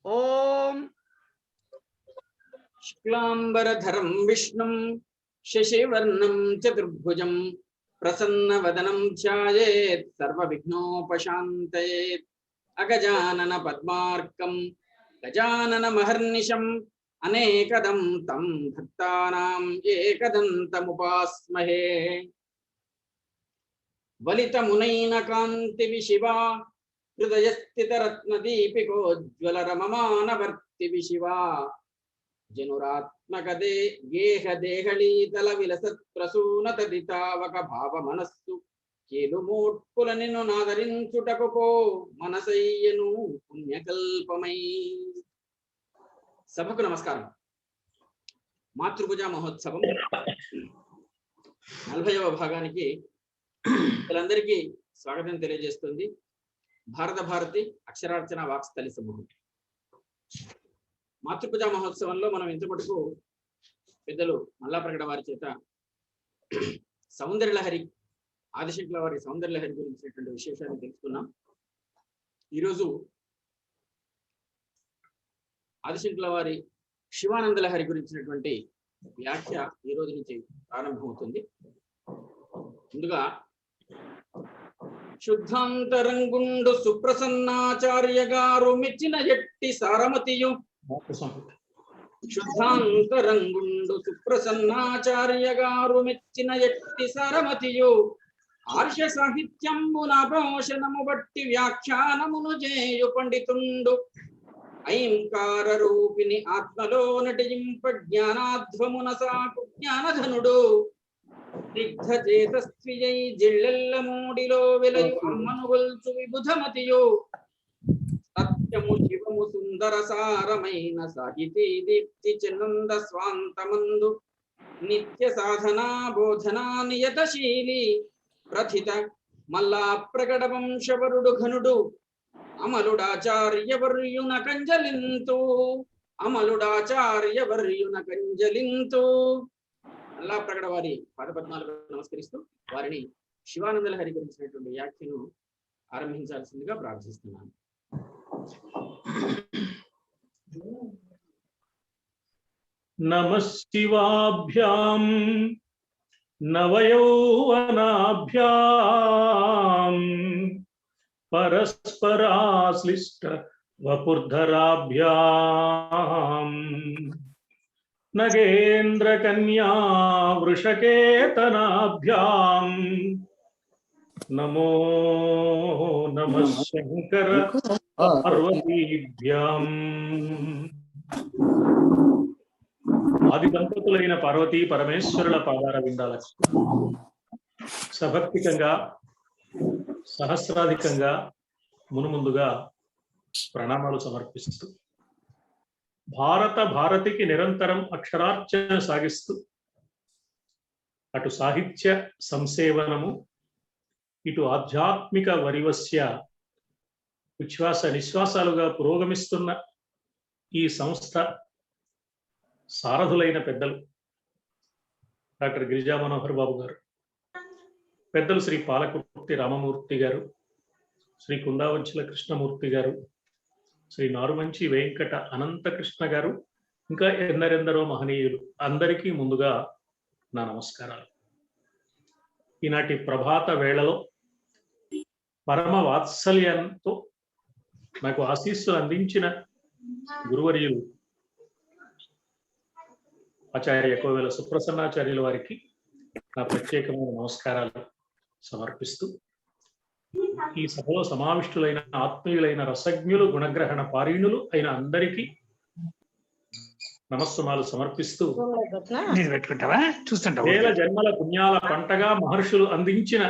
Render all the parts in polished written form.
ఓం శుక్లాంబరధరం విష్ణుం శశివర్ణం చతుర్భుజం ప్రసన్నవదనం ధ్యాయేత్ సర్వవిఘ్నోపశాంతయేత్. అగజానన పద్మార్కం గజానన మహర్నిశం అనేకదం తం భక్తానాం ఏకదంతముపాస్మహే. వలితమునైన కాంతి విశివా హృదయస్థితరత్నదీపికోజ్వల రమమానవర్తి విశివా జనురాత్మకదే గేహ దేహళీతల విలసత్ ప్రసూనతదితావక భావ మనస్సు కేలుమూర్పుల నిన్ను నాదరించుటకు మనసయ్యను పుణ్యకల్పమై. సభకు నమస్కారం. మాతృభుజ మహోత్సవం 40వ భాగానికి అందరికీ స్వాగతం తెలియజేస్తుంది భారత భారతి అక్షరార్చన వాక్స్థలి సమూహం. మాతృపూజ మహోత్సవంలో మనం ఇంత మటుకు పెద్దలు మల్లాప్రగడ వారి చేత సౌందర్యలహరి, ఆదిశంకల వారి సౌందర్యలహరి గురించినటువంటి విశేషాన్ని తెలుసుకున్నాం. ఈరోజు ఆదిశంకల వారి శివానంద లహరి గురించినటువంటి వ్యాఖ్య ఈ రోజు నుంచి ప్రారంభమవుతుంది. ముందుగా శుద్ధాంతరంగుండు సుప్రసన్నాచార్య గారు మెచ్చిన ఎట్టి సారమతియు, శుద్ధాంతరంగుండు సుప్రసన్నాచార్య గారు మెచ్చిన ఎట్టి సారమతియు, ఆర్ష సాహిత్యంబున పోషణము బట్టి వ్యాఖ్యానమును చేయు పండితుండు, ఐంకార రూపిణి ఆత్మలో నటింప జ్ఞానాధ్వమున సాకు జ్ఞానధనుడు, దిగ్ధచేతస్వియై జిళ్ళెల్ల మూడిలో వెలయు అమ్మను గొల్చు విబుధమతియు, సత్యము శివము సుందర సారమైన సాహితీ దీప్తి చిన్నంద స్వాంతమందు, నిత్య సాధనా బోధనా నియతశీలి ప్రథిత మల్లా ప్రకట వంశవరుడు ఘనుడు, అమలుడాచార్యవర్యున కంజలింతు, అమలుడాచార్యవర్యున కంజలింతు. మల్లా ప్రకట వారి పాదపద్మాలకు నమస్కరిస్తూ వారిని శివానంద లహరి గురించినటువంటి వ్యాఖ్యను ఆరంభించాల్సిందిగా ప్రార్థిస్తున్నాను. నమః శివాభ్యాం నవయౌవనాభ్యాం పరస్పరాశ్లిష్ట వపుర్ధరాభ్యాం నగేంద్ర కన్యా వృషకేతనాభ్యాం నమో నమః శంకర పార్వతీభ్యాం. ఆది దంపతులైన పార్వతీ పరమేశ్వరుల పాదార విందాలకు సభక్తికంగా సహస్రాధికంగా మునుముందుగా ప్రణామాలు సమర్పిస్తూ, భారత భారతికి నిరంతరం అక్షరార్చన సాగిస్తూ అటు సాహిత్య సంసేవనము, ఇటు ఆధ్యాత్మిక వరివస్య ఉచ్ఛ్వాస నిశ్వాసాలుగా పురోగమిస్తున్న ఈ సంస్థ సారథులైన పెద్దలు డాక్టర్ గిరిజా మనోహర్ బాబు గారు, పెద్దలు శ్రీ పాలకుర్తి రామమూర్తి గారు, శ్రీ కుందావంచుల కృష్ణమూర్తి గారు, శ్రీ నారుమంచి వెంకట అనంతకృష్ణ గారు, ఇంకా ఎందరెందరో మహనీయులు, అందరికీ ముందుగా నా నమస్కారాలు. ఈనాటి ప్రభాత వేళలో పరమ వాత్సల్యంతో నాకు ఆశీస్సులు అందించిన గురువర్యులు ఆచార్య కోవెల సుప్రసన్నాచార్యుల వారికి నా ప్రత్యేకమైన నమస్కారాలు సమర్పిస్తూ, ఈ సభలో సమావిష్టులైన ఆత్మీయులైన రసజ్ఞులు, గుణగ్రహణ పారీణులు అయిన అందరికీ నమస్సుమాలు సమర్పిస్తూ, వేల జన్మల పుణ్యాల పంటగా మహర్షులు అందించిన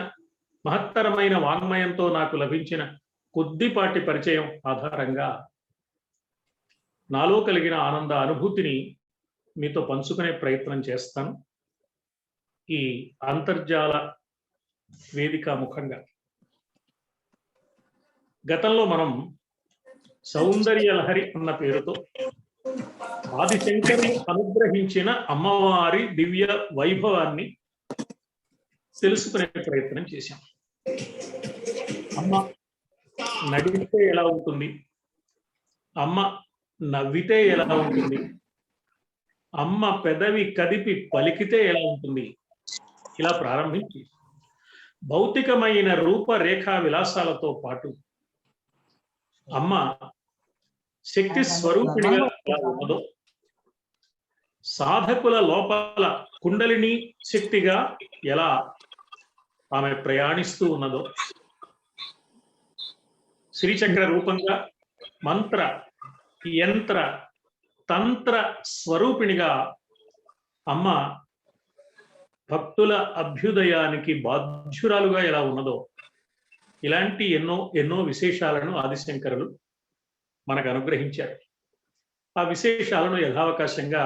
మహత్తరమైన వాంగ్మయంతో నాకు లభించిన కొద్దిపాటి పరిచయం ఆధారంగా నాలో కలిగిన ఆనంద అనుభూతిని మీతో పంచుకునే ప్రయత్నం చేస్తాను. ఈ అంతర్జాల వేదిక ముఖంగా గతంలో మనం సౌందర్య లహరి అన్న పేరుతో ఆదిశంకరుని అనుగ్రహించిన అమ్మవారి దివ్య వైభవాన్ని తెలుసుకునే ప్రయత్నం చేశాం. అమ్మ నడిస్తే ఎలా ఉంటుంది, అమ్మ నవ్వితే ఎలా ఉంటుంది, అమ్మ పెదవి కదిపి పలికితే ఎలా ఉంటుంది, ఇలా ప్రారంభించి భౌతికమైన రూపరేఖా విలాసాలతో పాటు అమ్మ శక్తి స్వరూపిణిగా ఎలా ఉన్నదో, సాధకుల లోపల కుండలిని శక్తిగా ఎలా ఆమె ప్రయాణిస్తూ ఉన్నదో, శ్రీచక్ర రూపంగా మంత్ర యంత్ర తంత్ర స్వరూపిణిగా అమ్మ భక్తుల అభ్యుదయానికి బాధ్యురాలుగా ఎలా ఉన్నదో, ఇలాంటి ఎన్నో విశేషాలను ఆదిశంకరులు మనకు అనుగ్రహించారు. ఆ విశేషాలను యథావకాశంగా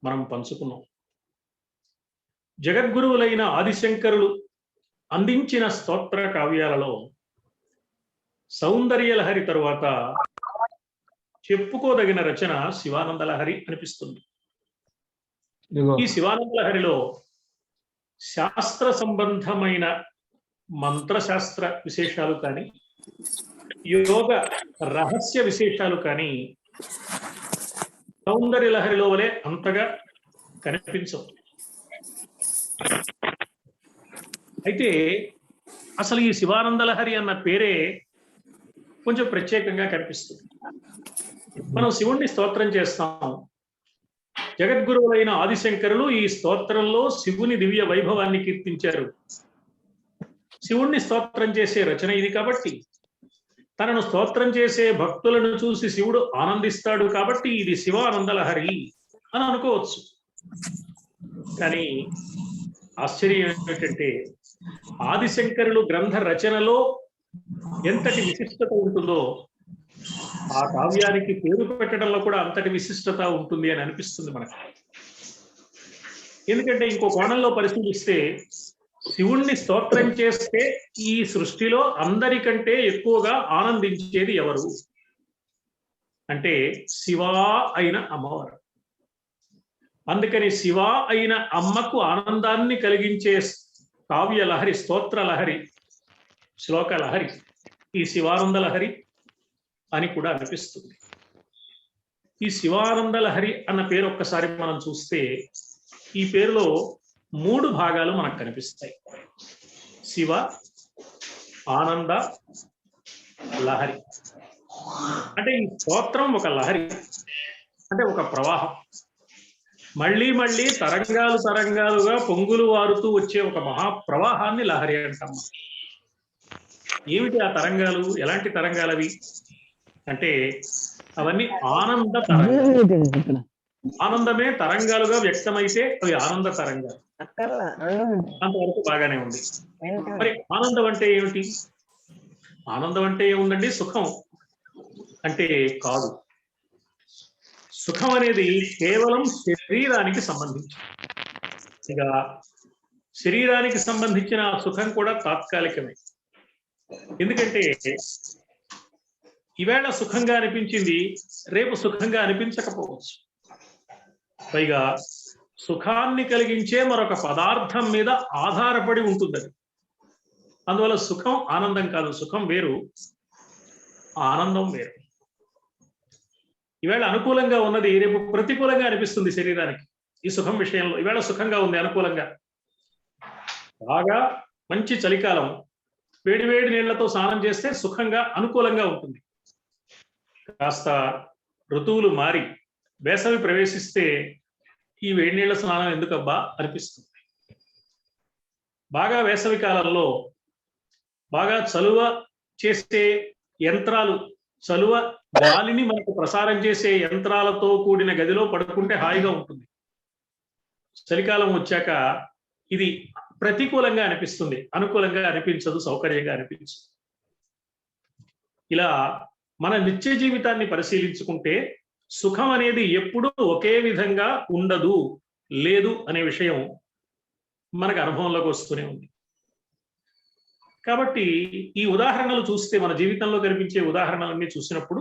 మనం పంచుకున్నాం. జగద్గురువులైన ఆదిశంకరులు అందించిన స్తోత్ర కావ్యాలలో సౌందర్యలహరి తరువాత చెప్పుకోదగిన రచన శివానందలహరి అనిపిస్తుంది. ఈ శివానందలహరిలో శాస్త్ర సంబంధమైన మంత్రశాస్త్ర విశేషాలు కానీ, యోగ రహస్య విశేషాలు కానీ సౌందర్యలహరిలో వలె అంతగా కనిపించవు. అయితే అసలు ఈ శివానందలహరి అన్న పేరే కొంచెం ప్రత్యేకంగా కనిపిస్తుంది. మనం శివుణ్ణి స్తోత్రం చేస్తాం. జగద్గురువులైన ఆదిశంకరులు ఈ స్తోత్రంలో శివుని దివ్య వైభవాన్ని కీర్తించారు. శివుణ్ణి స్తోత్రం చేసే రచన ఇది కాబట్టి, తనను స్తోత్రం చేసే భక్తులను చూసి శివుడు ఆనందిస్తాడు కాబట్టి ఇది శివానందలహరి అని అనుకోవచ్చు. కానీ ఆశ్చర్యం ఏమిటంటే ఆదిశంకరులు గ్రంథ రచనలో ఎంతటి విశిష్టత ఉంటుందో ఆ కావ్యానికి పేరు పెట్టడంలో కూడా అంతటి విశిష్టత ఉంటుంది అని అనిపిస్తుంది మనకు. ఎందుకంటే ఇంకో కోణంలో పరిశీలిస్తే శివుణ్ణి స్తోత్రం చేస్తే ఈ సృష్టిలో అందరికంటే ఎక్కువగా ఆనందించేది ఎవరు అంటే శివా అయిన అమ్మవారు. అందుకని శివా అయిన అమ్మకు ఆనందాన్ని కలిగించే కావ్య లహరి, స్తోత్ర లహరి, శ్లోక లహరి ఈ శివానంద లహరి అని కూడా అనిపిస్తుంది. ఈ శివానంద లహరి అన్న పేరు ఒక్కసారి మనం చూస్తే ఈ పేరులో 3 భాగాలు మనకు కనిపిస్తాయి. శివ, ఆనంద, లహరి. అంటే ఈ స్తోత్రం ఒక లహరి, అంటే ఒక ప్రవాహం. మళ్ళీ మళ్ళీ తరంగాలుగా పొంగులు వారుతూ వచ్చే ఒక మహాప్రవాహాన్ని లహరి అంటాం. ఏమిటి ఆ తరంగాలు? ఎలాంటి తరంగాలు అవి అంటే అవన్నీ ఆనంద తరంగాలు. ఆనందమే తరంగాలుగా వ్యక్తమైతే అవి ఆనంద తరంగాలు. అంతవరకు బాగానే ఉంది. మరి ఆనందం అంటే ఏమిటి? ఆనందం అంటే ఏముందండి? సుఖం అంటే కాదు. సుఖం అనేది కేవలం శరీరానికి సంబంధించి, ఇక శరీరానికి సంబంధించిన సుఖం కూడా తాత్కాలికమే. ఎందుకంటే ఈవేళ సుఖంగా అనిపించింది రేపు సుఖంగా అనిపించకపోవచ్చు. పైగా సుఖాన్ని కలిగించే మరొక పదార్థం మీద ఆధారపడి ఉంటుంది. అందువల్ల సుఖం ఆనందం కాదు. సుఖం వేరు, ఆనందం వేరు. ఈవేళ అనుకూలంగా ఉన్నది రేపు ప్రతికూలంగా అనిపిస్తుంది శరీరానికి. ఈ సుఖం విషయంలో ఈవేళ సుఖంగా ఉంది, అనుకూలంగా, బాగా మంచి చలికాలం, వేడివేడి నీళ్లతో స్నానం చేస్తే సుఖంగా అనుకూలంగా ఉంటుంది. కాస్త ఋతువులు మారి వేసవి ప్రవేశిస్తే ఈ వేడి నీళ్ల స్నానం ఎందుకబ్బా అనిపిస్తుంది. బాగా వేసవి కాలంలో బాగా చలువ చేసే యంత్రాలు, చలువ గాలిని మనకు ప్రసారం చేసే యంత్రాలతో కూడిన గదిలో పడుకుంటే హాయిగా ఉంటుంది. చలికాలం వచ్చాక ఇది ప్రతికూలంగా అనిపిస్తుంది, అనుకూలంగా అనిపించదు, సౌకర్యంగా అనిపించదు. ఇలా మన నిత్య జీవితాన్ని పరిశీలించుకుంటే సుఖం అనేది ఎప్పుడూ ఒకే విధంగా ఉండదు, లేదు అనే విషయం మనకు అనుభవంలోకి వస్తూనే ఉంది. కాబట్టి ఈ ఉదాహరణలు చూస్తే, మన జీవితంలో కనిపించే ఉదాహరణలన్నీ చూసినప్పుడు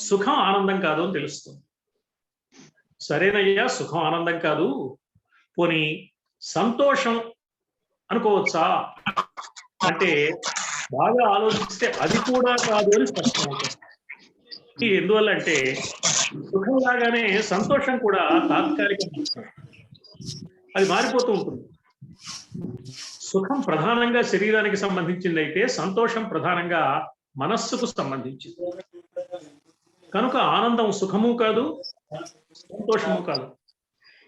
సుఖం ఆనందం కాదు అని తెలుస్తుంది. సరేనయ్యా, సుఖం ఆనందం కాదు, పోనీ సంతోషం అనుకోవచ్చా అంటే బాగా ఆలోచిస్తే అది కూడా కాదు అని స్పష్టమవుతుంది. ఎందువల్ల అంటే సుఖం లాగానే సంతోషం కూడా తాత్కాలికంగా అది మారిపోతూ ఉంటుంది. సుఖం ప్రధానంగా శరీరానికి సంబంధించింది అయితే సంతోషం ప్రధానంగా మనస్సుకు సంబంధించింది. కనుక ఆనందం సుఖము కాదు, సంతోషము కాదు.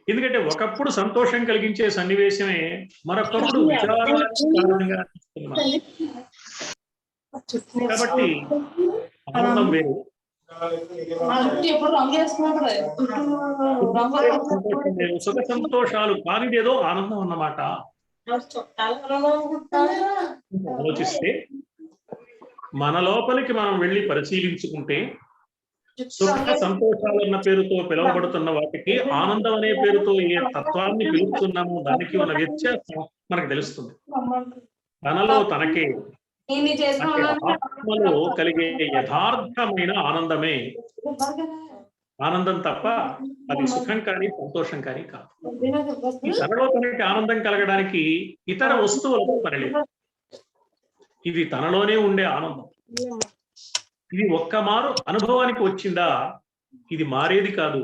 ఎందుకంటే ఒకప్పుడు సంతోషం కలిగించే సన్నివేశమే మరొకప్పుడు విచారంగా. కాబట్టి ఆనందం వేరు, సుఖ సంతోషాలు కానిదేదో ఆనందం అన్నమాట. ఆలోచిస్తే మన లోపలికి మనం వెళ్ళి పరిశీలించుకుంటే సుఖ సంతోషాలు అన్న పేరుతో పిలువబడుతున్న వాటికి ఆనందం అనే పేరుతో ఏ తత్వాన్ని పిలుస్తున్నామో దానికి ఉన్న వ్యత్యాసం మనకు తెలుస్తుంది. తనలో తనకే ఆత్మలో కలిగే యథార్థమైన ఆనందమే ఆనందం తప్ప అది సుఖం కానీ సంతోషం కానీ కాదు. ఈ తనలో తనకి ఆనందం కలగడానికి ఇతర వస్తువులతో పని లేదు. ఇది తనలోనే ఉండే ఆనందం. ఇది ఒక్కమారు అనుభవానికి వచ్చిందా ఇది మారేది కాదు,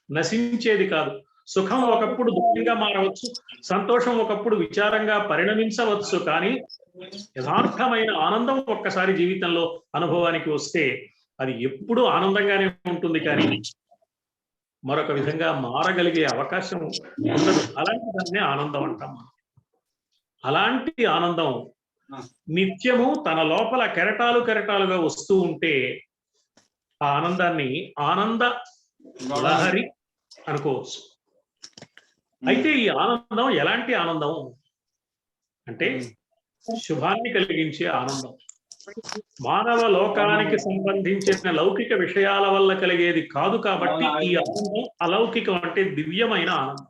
నశించేది కాదు. సుఖం ఒకప్పుడు దుఃఖంగా మారవచ్చు, సంతోషం ఒకప్పుడు విచారంగా పరిణమించవచ్చు, కానీ యథార్థమైన ఆనందం ఒక్కసారి జీవితంలో అనుభవానికి వస్తే అది ఎప్పుడూ ఆనందంగానే ఉంటుంది, కానీ మరొక విధంగా మారగలిగే అవకాశం ఉండదు. అలాంటి దాన్నే ఆనందం అంటాం. అలాంటి ఆనందం నిత్యము తన లోపల కెరటాలు కెరటాలుగా వస్తూ ఉంటే ఆ ఆనందాన్ని ఆనంద లహరి అనుకోవచ్చు. అయితే ఈ ఆనందం ఎలాంటి ఆనందం అంటే శుభాన్ని కలిగించే ఆనందం. మానవ లోకానికి సంబంధించిన లౌకిక విషయాల వల్ల కలిగేది కాదు. కాబట్టి ఈ ఆనందం అలౌకికం, అంటే దివ్యమైన ఆనందం.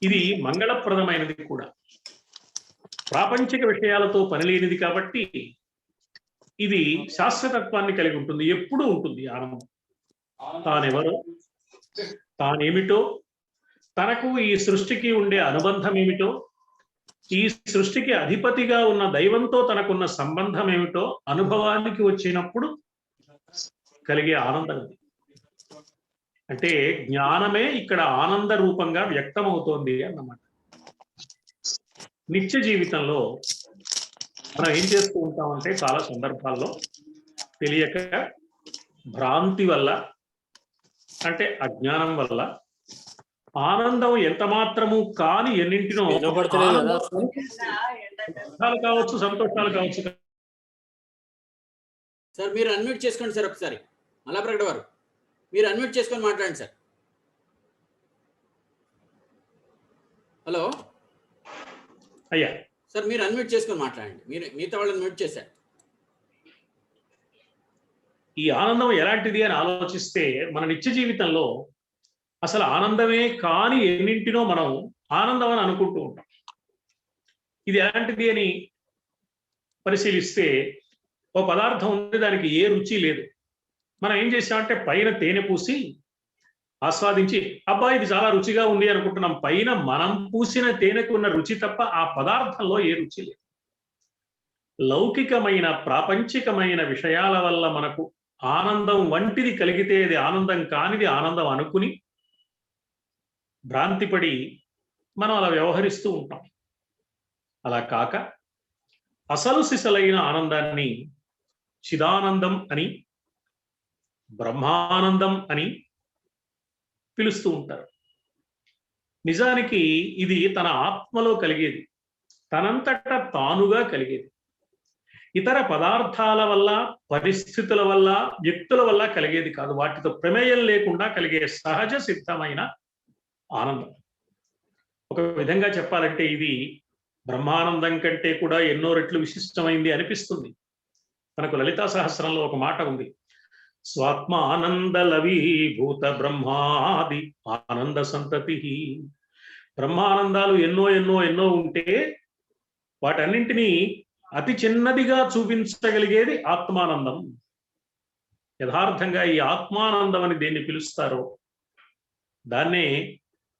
ఇది మంగళప్రదమైనది కూడా. ప్రాపంచిక విషయాలతో పనిలేనిది కాబట్టి ఇది శాశ్వతత్వాన్ని కలిగి ఉంటుంది, ఎప్పుడూ ఉంటుంది ఆనందం. తానెవరో, తానేమిటో, తనకు ఈ సృష్టికి ఉండే అనుబంధం ఏమిటో, ఈ సృష్టికి అధిపతిగా ఉన్న దైవంతో తనకున్న సంబంధం ఏమిటో అనుభవానికి వచ్చినప్పుడు కలిగే ఆనందం ఇది. అంటే జ్ఞానమే ఇక్కడ ఆనంద రూపంగా వ్యక్తమవుతోంది అన్నమాట. నిత్య జీవితంలో మనం ఏం చేస్తూ ఉంటామంటే చాలా సందర్భాల్లో తెలియక, భ్రాంతి వల్ల, అంటే అజ్ఞానం వల్ల ఆనందం ఎంత మాత్రము కాని ఎన్నింటినో కావచ్చు, సంతోషాలు కావచ్చు. సార్ మీరు అన్మ్యూట్ చేసుకోండి సార్, ఒకసారి మల్లాప్రగడ వారు మీరు అన్మ్యూట్ చేసుకొని మాట్లాడండి సార్. హలో అయ్యా సార్, మీరు అన్మ్యూట్ చేసుకొని మాట్లాడండి. మీరు మిగతా వాళ్ళని మ్యూట్ చేశారు. ఈ ఆనందం ఎలాంటిది అని ఆలోచిస్తే మన నిత్య జీవితంలో అసలు ఆనందమే కాని ఎన్నింటినో మనం ఆనందం అని అనుకుంటూ ఉంటాం. ఇది ఎలాంటిది అని పరిశీలిస్తే ఓ పదార్థం ఉంది, దానికి ఏ రుచి లేదు. మనం ఏం చేసామంటే పైన తేనె పూసి ఆస్వాదించి అబ్బా ఇది చాలా రుచిగా ఉంది అనుకుంటున్నాం. పైన మనం పూసిన తేనెకు ఉన్న రుచి తప్ప ఆ పదార్థంలో ఏ రుచి లేదు. లౌకికమైన ప్రాపంచికమైన విషయాల వల్ల మనకు ఆనందం వంటిది కలిగితే అది ఆనందం కానిది ఆనందం అనుకుని భ్రాంతిపడి మనం అలా వ్యవహరిస్తూ ఉంటాం. అలా కాక అసలు సిసలైన ఆనందాన్ని చిదానందం అని, బ్రహ్మానందం అని పిలుస్తూ ఉంటారు. నిజానికి ఇది తన ఆత్మలో కలిగేది, తనంతట తానుగా కలిగేది. ఇతర పదార్థాల వల్ల, పరిస్థితుల వల్ల, వ్యక్తుల వల్ల కలిగేది కాదు. వాటితో ప్రమేయం లేకుండా కలిగే సహజ సిద్ధమైన ఆనందం. ఒక విధంగా చెప్పాలంటే ఇది బ్రహ్మానందం కంటే కూడా ఎన్నో రెట్లు విశిష్టమైంది అనిపిస్తుంది. మనకు లలితా సహస్రంలో ఒక మాట ఉంది, స్వాత్మానందలవీభూత బ్రహ్మాది ఆనంద సంతతి. బ్రహ్మానందాలు ఎన్నో ఎన్నో ఎన్నో ఉంటే వాటన్నింటినీ అతి చిన్నదిగా చూపించగలిగేది ఆత్మానందం. యథార్థంగా ఈ ఆత్మానందం అని దేన్ని పిలుస్తారో దాన్నే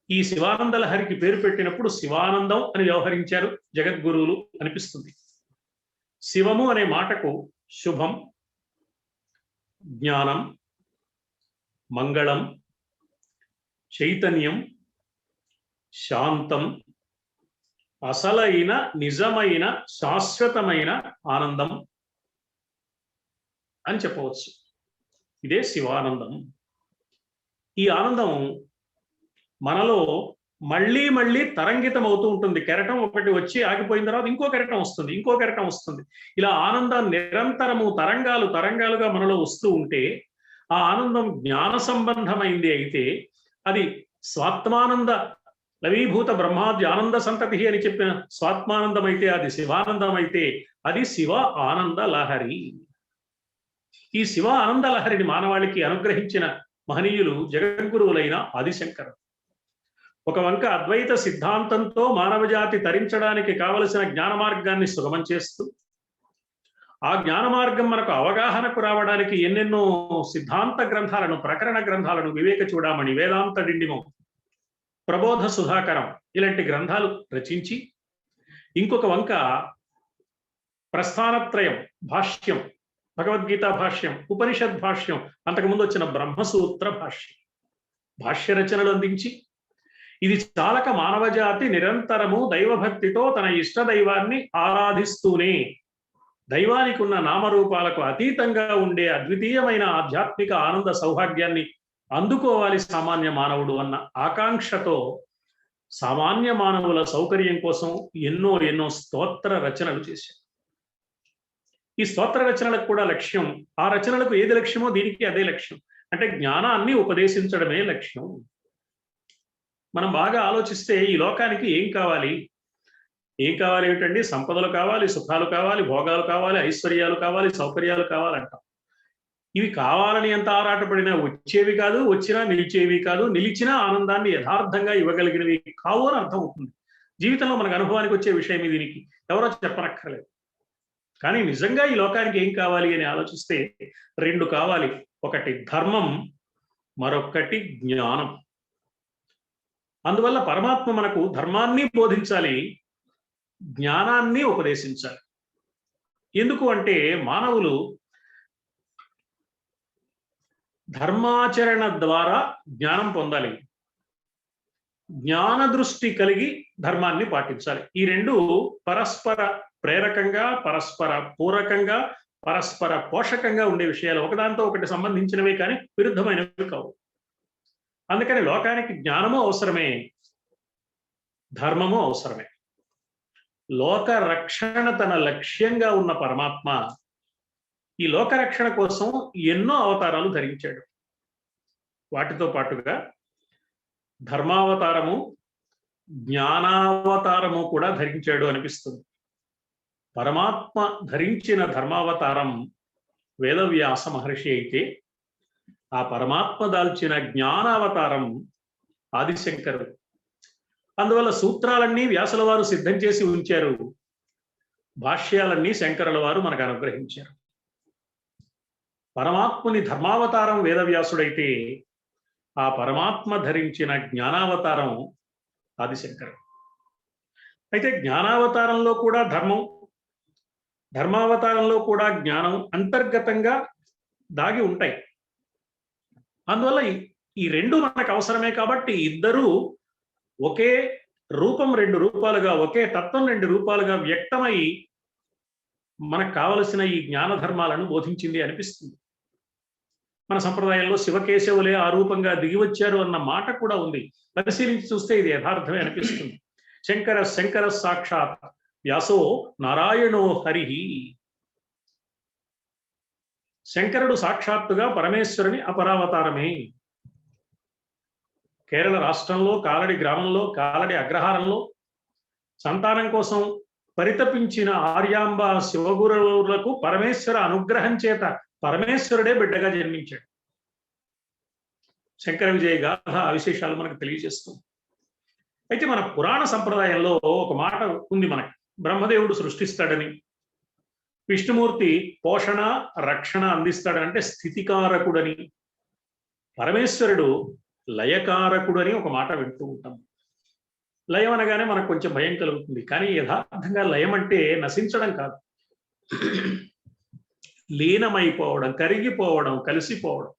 ఈ శివానంద లహరికి పేరు పెట్టినప్పుడు శివానందం అని వ్యవహరించారు జగద్గురువులు అనిపిస్తుంది. శివము అనే మాటకు శుభం, జ్ఞానం, మంగళం, చైతన్యం, శాంతం, అసలైన నిజమైన శాశ్వతమైన ఆనందం అని చెప్పవచ్చు. ఇదే శివానందం. ఈ ఆనందం మనలో మళ్ళీ మళ్ళీ తరంగితం అవుతూ ఉంటుంది. కెరటం ఒకటి వచ్చి ఆగిపోయిన తర్వాత ఇంకో కెరటం వస్తుంది, ఇంకో కెరటం వస్తుంది. ఇలా ఆనందం నిరంతరము తరంగాలు తరంగాలుగా మనలో వస్తూ ఉంటే ఆ ఆనందం జ్ఞాన సంబంధమైంది అయితే, అది స్వాత్మానంద లవీభూత బ్రహ్మాద్య ఆనంద సంతతి అని చెప్పిన స్వాత్మానందం అయితే, అది శివానందం అయితే, అది శివ ఆనంద లహరి. ఈ శివ ఆనంద లహరిని మానవాళికి అనుగ్రహించిన మహనీయులు జగద్గురువులైన ఆదిశంకరుడు. ఒక వంక అద్వైత సిద్ధాంతంతో మానవజాతి తరించడానికి కావలసిన జ్ఞాన మార్గాన్ని సుగమం చేస్తూ, ఆ జ్ఞాన మార్గం మనకు అవగాహనకు రావడానికి ఎన్నెన్నో సిద్ధాంత గ్రంథాలను, ప్రకరణ గ్రంథాలను, వివేక చూడామణి, వేదాంత డిండిమం, ప్రబోధ సుధాకరం ఇలాంటి గ్రంథాలు రచించి, ఇంకొక వంక ప్రస్థానత్రయం భాష్యం, భగవద్గీత భాష్యం, ఉపనిషద్ భాష్యం, అంతకుముందు వచ్చిన బ్రహ్మసూత్ర భాష్యం, భాష్య రచనలు అందించి, ఇది చాలక మానవజాతి నిరంతరము దైవభక్తితో తన ఇష్ట దైవాన్ని ఆరాధిస్తూనే దైవానికి ఉన్న నామరూపాలకు అతీతంగా ఉండే అద్వితీయమైన ఆధ్యాత్మిక ఆనంద సౌభాగ్యాన్ని అందుకోవాలి సామాన్య మానవుడు అన్న ఆకాంక్షతో సామాన్య మానవుల సౌకర్యం కోసం ఎన్నో ఎన్నో స్తోత్ర రచనలు చేశారు. ఈ స్తోత్ర రచనలకు కూడా లక్ష్యం, ఆ రచనలకు ఏది లక్ష్యమో దీనికి అదే లక్ష్యం. అంటే జ్ఞానాన్ని ఉపదేశించడమే లక్ష్యం. మనం బాగా ఆలోచిస్తే ఈ లోకానికి ఏం కావాలి ఏమిటండి? సంపదలు కావాలి, సుఖాలు కావాలి, భోగాలు కావాలి, ఐశ్వర్యాలు కావాలి, సౌకర్యాలు కావాలంటాం. ఇవి కావాలని ఎంత ఆరాటపడినా వచ్చేవి కాదు, వచ్చినా నిలిచేవి కాదు, నిలిచినా ఆనందాన్ని యథార్థంగా ఇవ్వగలిగినవి కావు అని అర్థం అవుతుంది. జీవితంలో మనకు అనుభవానికి వచ్చే విషయం దీనికి ఎవరో చెప్పనక్కర్లేదు. కానీ నిజంగా ఈ లోకానికి ఏం కావాలి అని ఆలోచిస్తే రెండు కావాలి. ఒకటి ధర్మం, మరొకటి జ్ఞానం. అందువల్ల పరమాత్మ మనకు ధర్మాన్ని బోధించాలి, జ్ఞానాన్ని ఉపదేశించాలి. ఎందుకు అంటే మానవులు ధర్మాచరణ ద్వారా జ్ఞానం పొందాలి, జ్ఞాన దృష్టి కలిగి ధర్మాన్ని పాటించాలి. ఈ రెండు పరస్పర ప్రేరకంగా, పరస్పర పూరకంగా, పరస్పర పోషకంగా ఉండే విషయాలు. ఒకదాంతో ఒకటి సంబంధించినవే కానీ విరుద్ధమైనవి కావు. అందుకని లోకానికి జ్ఞానము అవసరమే, ధర్మము అవసరమే. లోక రక్షణ తన లక్ష్యంగా ఉన్న పరమాత్మ ఈ లోక రక్షణ కోసం ఎన్నో అవతారాలు ధరించాడు. వాటితో పాటుగా ధర్మావతారము, జ్ఞానావతారము కూడా ధరించాడు అనిపిస్తుంది. పరమాత్మ ధరించిన ధర్మావతారం వేదవ్యాస మహర్షి అయితే, ఆ పరమాత్మ దాల్చిన జ్ఞానావతారం ఆదిశంకరుడు. అందువల్ల సూత్రాలన్నీ వ్యాసుల వారు సిద్ధం చేసి ఉంచారు, భాష్యాలన్నీ శంకరుల వారు మనకు అనుగ్రహించారు. పరమాత్ముని ధర్మావతారం వేదవ్యాసుడైతే, ఆ పరమాత్మ ధరించిన జ్ఞానావతారం ఆదిశంకరుడు. అయితే జ్ఞానావతారంలో కూడా ధర్మం, ధర్మావతారంలో కూడా జ్ఞానం అంతర్గతంగా దాగి ఉంటాయి. అందువల్ల ఈ రెండు మనకు అవసరమే. కాబట్టి ఇద్దరూ ఒకే రూపం రెండు రూపాలుగా, ఒకే తత్వం రెండు రూపాలుగా వ్యక్తమై మనకు కావలసిన ఈ జ్ఞాన ధర్మాలను బోధించింది అనిపిస్తుంది. మన సంప్రదాయంలో శివకేశవులే ఆ రూపంగా దిగివచ్చారు అన్న మాట కూడా ఉంది. పరిశీలించి చూస్తే ఇది యథార్థమే అనిపిస్తుంది. శంకర సాక్షాత్ వ్యాసో నారాయణో హరిహి. శంకరుడు సాక్షాత్తుగా పరమేశ్వరుని అపరావతారమే. కేరళ రాష్ట్రంలో కాలడి గ్రామంలో, కాలడి అగ్రహారంలో సంతానం కోసం పరితపించిన ఆర్యాంబ శివగురువులకు పరమేశ్వర అనుగ్రహం చేత పరమేశ్వరుడే బిడ్డగా జన్మించాడు. శంకర విజయ గాథ విశేషాలు మనకు తెలియజేస్తుంది. అయితే మన పురాణ సంప్రదాయంలో ఒక మాట ఉంది మనకి. బ్రహ్మదేవుడు సృష్టిస్తాడని, విష్ణుమూర్తి పోషణ రక్షణ అందిస్తాడంటే స్థితికారకుడని, పరమేశ్వరుడు లయకారకుడని ఒక మాట వింటూ ఉంటాం. లయం అనగానే మనకు కొంచెం భయం కలుగుతుంది. కానీ యథార్థంగా లయం అంటే నశించడం కాదు. లీనమైపోవడం, కరిగిపోవడం, కలిసిపోవడం.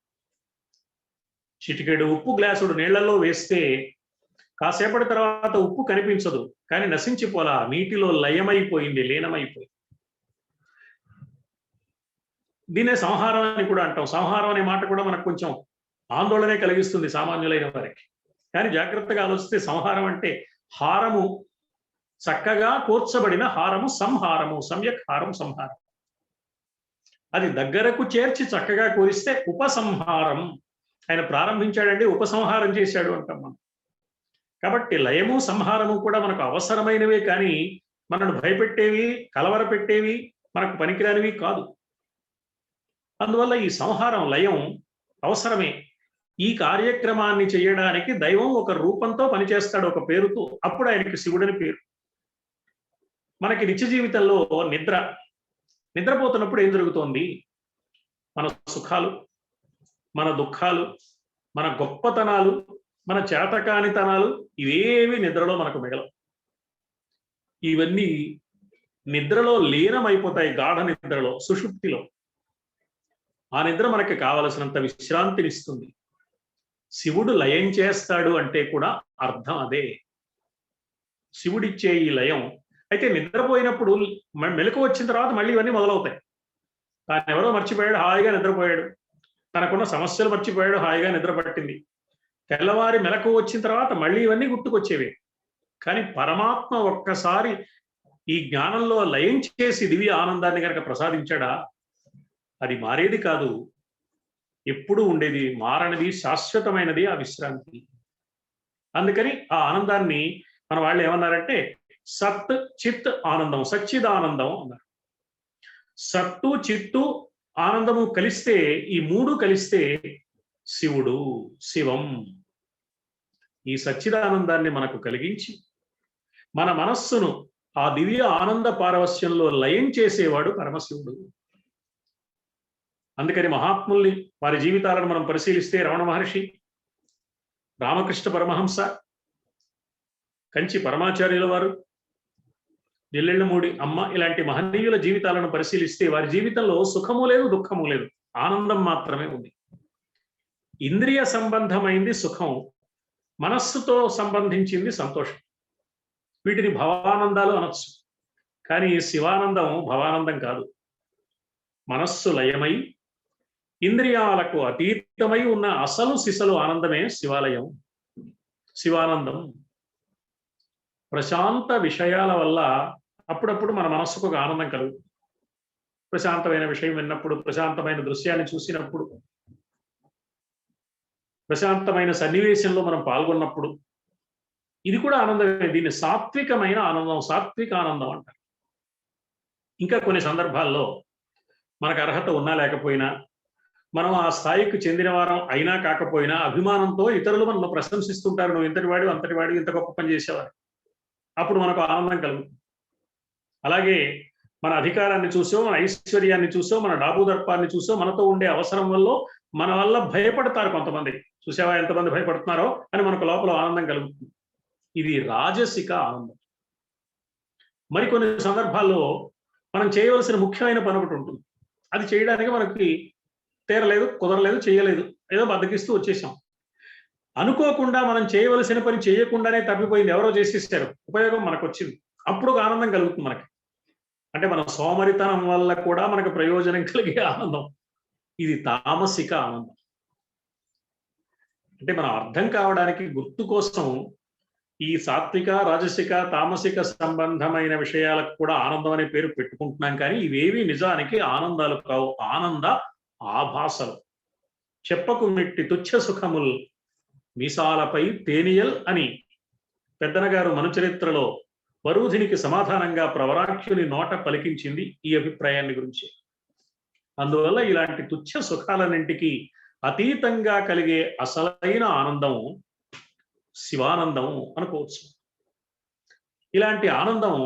చిటికెడు ఉప్పు గ్లాసుడు నీళ్లలో వేస్తే కాసేపటి తర్వాత ఉప్పు కనిపించదు, కానీ నశించిపోలా, నీటిలో లయమైపోయింది, లీనమైపోయింది. దీనే సంహారం అని కూడా అంటాం. సంహారం అనే మాట కూడా మనకు కొంచెం ఆందోళనే కలిగిస్తుంది సామాన్యులైన వారికి. కానీ జాగ్రత్తగా ఆలోచిస్తే సంహారం అంటే హారము, చక్కగా కూర్చబడిన హారము సంహారము, సమ్యక్ హారం సంహారం. అది దగ్గరకు చేర్చి చక్కగా కూరిస్తే ఉపసంహారం. ఆయన ప్రారంభించాడండి, ఉపసంహారం చేశాడు అంటాం మనం. కాబట్టి లయము సంహారము కూడా మనకు అవసరమైనవే, కానీ మనను భయపెట్టేవి, కలవరపెట్టేవి, మనకు పనికిరానివి కాదు. అందువల్ల ఈ సంహారం, లయం అవసరమే. ఈ కార్యక్రమాన్ని చేయడానికి దైవం ఒక రూపంతో పనిచేస్తాడు, ఒక పేరుతో. అప్పుడు ఆయనకి శివుడని పేరు. మనకి నిత్య జీవితంలో నిద్రపోతున్నప్పుడు ఏం జరుగుతోంది? మన సుఖాలు, మన దుఃఖాలు, మన గొప్పతనాలు, మన చేతకానితనాలు ఇవేవి నిద్రలో మనకు మిగలవు. ఇవన్నీ నిద్రలో లీనమైపోతాయి, గాఢ నిద్రలో, సుషుప్తిలో. ఆ నిద్ర మనకి కావలసినంత విశ్రాంతినిస్తుంది. శివుడు లయం చేస్తాడు అంటే కూడా అర్థం అదే. శివుడిచ్చే ఈ లయం. అయితే నిద్రపోయినప్పుడు మెలకు వచ్చిన తర్వాత మళ్ళీ ఇవన్నీ మొదలవుతాయి. తాను ఎవరో మర్చిపోయాడు, హాయిగా నిద్రపోయాడు. తనకున్న సమస్యలు మర్చిపోయాడు, హాయిగా నిద్ర పట్టింది. తెల్లవారి మెలకు వచ్చిన తర్వాత మళ్ళీ ఇవన్నీ గుర్తుకొచ్చేవి. కానీ పరమాత్మ ఒక్కసారి ఈ జ్ఞానంలో లయం చేసి దివ్య ఆనందాన్ని కనుక ప్రసాదించాడా, అది మారేది కాదు, ఎప్పుడూ ఉండేది, మారనిది, శాశ్వతమైనది ఆ విశ్రాంతి. అందుకని ఆ ఆనందాన్ని మన వాళ్ళు ఏమన్నారంటే సత్ చిత్ ఆనందం, సచ్చిదానందం అన్నారు. సత్తు, చిత్తు, ఆనందము కలిస్తే, ఈ మూడు కలిస్తే శివుడు, శివం. ఈ సచ్చిదానందాన్ని మనకు కలిగించి మన మనస్సును ఆ దివ్య ఆనంద పారవస్యంలో లయం చేసేవాడు పరమశివుడు. అందుకని మహాత్ముల్ని, వారి జీవితాలను మనం పరిశీలిస్తే రమణ మహర్షి, రామకృష్ణ పరమహంస, కంచి పరమాచార్యుల వారు, జిల్లెళ్ళమూడి అమ్మ, ఇలాంటి మహనీయుల జీవితాలను పరిశీలిస్తే వారి జీవితంలో సుఖము లేదు, దుఃఖము లేదు, ఆనందం మాత్రమే ఉంది. ఇంద్రియ సంబంధమైంది సుఖం, మనస్సుతో సంబంధించింది సంతోషం. వీటిని భవానందాలు అనొచ్చు. కానీ శివానందం భవానందం కాదు. మనస్సు లయమై ఇంద్రియాలకు అతీతమై ఉన్న అసలు సిసలు ఆనందమే శివాలయం, శివానందం. ప్రశాంత విషయాల వల్ల అప్పుడప్పుడు మన మనస్సుకు ఒక ఆనందం కలుగుతుంది. ప్రశాంతమైన విషయం విన్నప్పుడు, ప్రశాంతమైన దృశ్యాన్ని చూసినప్పుడు, ప్రశాంతమైన సన్నివేశంలో మనం పాల్గొన్నప్పుడు ఇది కూడా ఆనందమే. దీన్ని సాత్వికమైన ఆనందం, సాత్విక ఆనందం అంటారు. ఇంకా కొన్ని సందర్భాల్లో మనకు అర్హత ఉన్నా లేకపోయినా, మనం ఆ స్థాయికి చెందిన వారం అయినా కాకపోయినా, అభిమానంతో ఇతరులు మనల్ని ప్రశంసిస్తుంటారు, నువ్వు ఇంతటి వాడు, అంతటి వాడు, ఇంత గొప్ప పని చేసేవారు. అప్పుడు మనకు ఆనందం కలుగుతుంది. అలాగే మన అధికారాన్ని చూసో, మన ఐశ్వర్యాన్ని చూసో, మన డాబు దర్పాన్ని చూసో, మనతో ఉండే అవసరం మన వల్ల భయపడతారు కొంతమంది. చూసావా ఎంతమంది భయపడుతున్నారో అని మనకు లోపల ఆనందం కలుగుతుంది. ఇది రాజసిక ఆనందం. మరికొన్ని సందర్భాల్లో మనం చేయవలసిన ముఖ్యమైన పని ఒకటి ఉంటుంది. అది చేయడానికి మనకి తీరలేదు, కుదరలేదు, చేయలేదు, ఏదో బద్దకిస్తూ వచ్చేసాం. అనుకోకుండా మనం చేయవలసిన పని చేయకుండానే తప్పిపోయింది, ఎవరో చేసేసారు, ఉపయోగం మనకు వచ్చింది. అప్పుడు ఒక ఆనందం కలుగుతుంది మనకి. అంటే మన సోమరితనం వల్ల కూడా మనకు ప్రయోజనం కలిగే ఆనందం. ఇది తామసిక ఆనందం. అంటే మనం అర్థం కావడానికి గుర్తు కోసం ఈ సాత్విక, రాజసిక, తామసిక సంబంధమైన విషయాలకు కూడా ఆనందం అనే పేరు పెట్టుకుంటున్నాం. కానీ ఇవేవి నిజానికి ఆనందాలు కావు, ఆనంద ఆభాసలు. చెప్పకు మెట్టి తుచ్చ సుఖముల్ మీసాలపై తేనియల్ అని పెద్దనగారు మనుచరిత్రలో వరూధినికి సమాధానంగా ప్రవరాఖ్యుని నోట పలికించింది ఈ అభిప్రాయాన్ని గురించి. అందువల్ల ఇలాంటి తుచ్చ సుఖాలన్నింటికి అతీతంగా కలిగే అసలైన ఆనందం శివానందం అనుకోవచ్చు. ఇలాంటి ఆనందం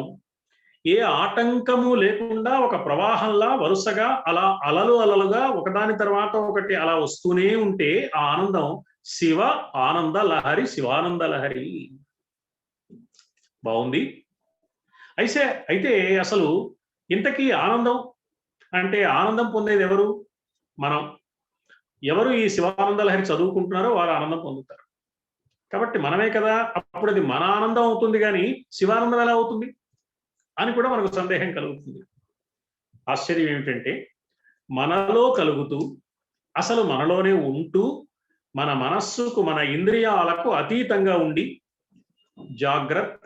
ఏ ఆటంకము లేకుండా ఒక ప్రవాహంలా వరుసగా అలా అలలుగా ఒకదాని తర్వాత ఒకటి అలా వస్తూనే ఉంటే ఆ ఆనందం శివ ఆనంద లహరి, శివానంద లహరి. బాగుంది. అయితే అసలు ఇంతకీ ఆనందం అంటే ఆనందం పొందేది ఎవరు? మనం. ఎవరు ఈ శివానంద లహరి చదువుకుంటున్నారో వారు ఆనందం పొందుతారు. కాబట్టి మనమే కదా, అప్పుడు అది మన ఆనందం అవుతుంది కానీ శివానందం ఎలా అవుతుంది అని కూడా మనకు సందేహం కలుగుతుంది. ఆశ్చర్యం ఏమిటంటే మనలో కలుగుతూ అసలు మనలోనే ఉంటూ మన మనస్సుకు మన ఇంద్రియాలకు అతీతంగా ఉండి జాగ్రత్త,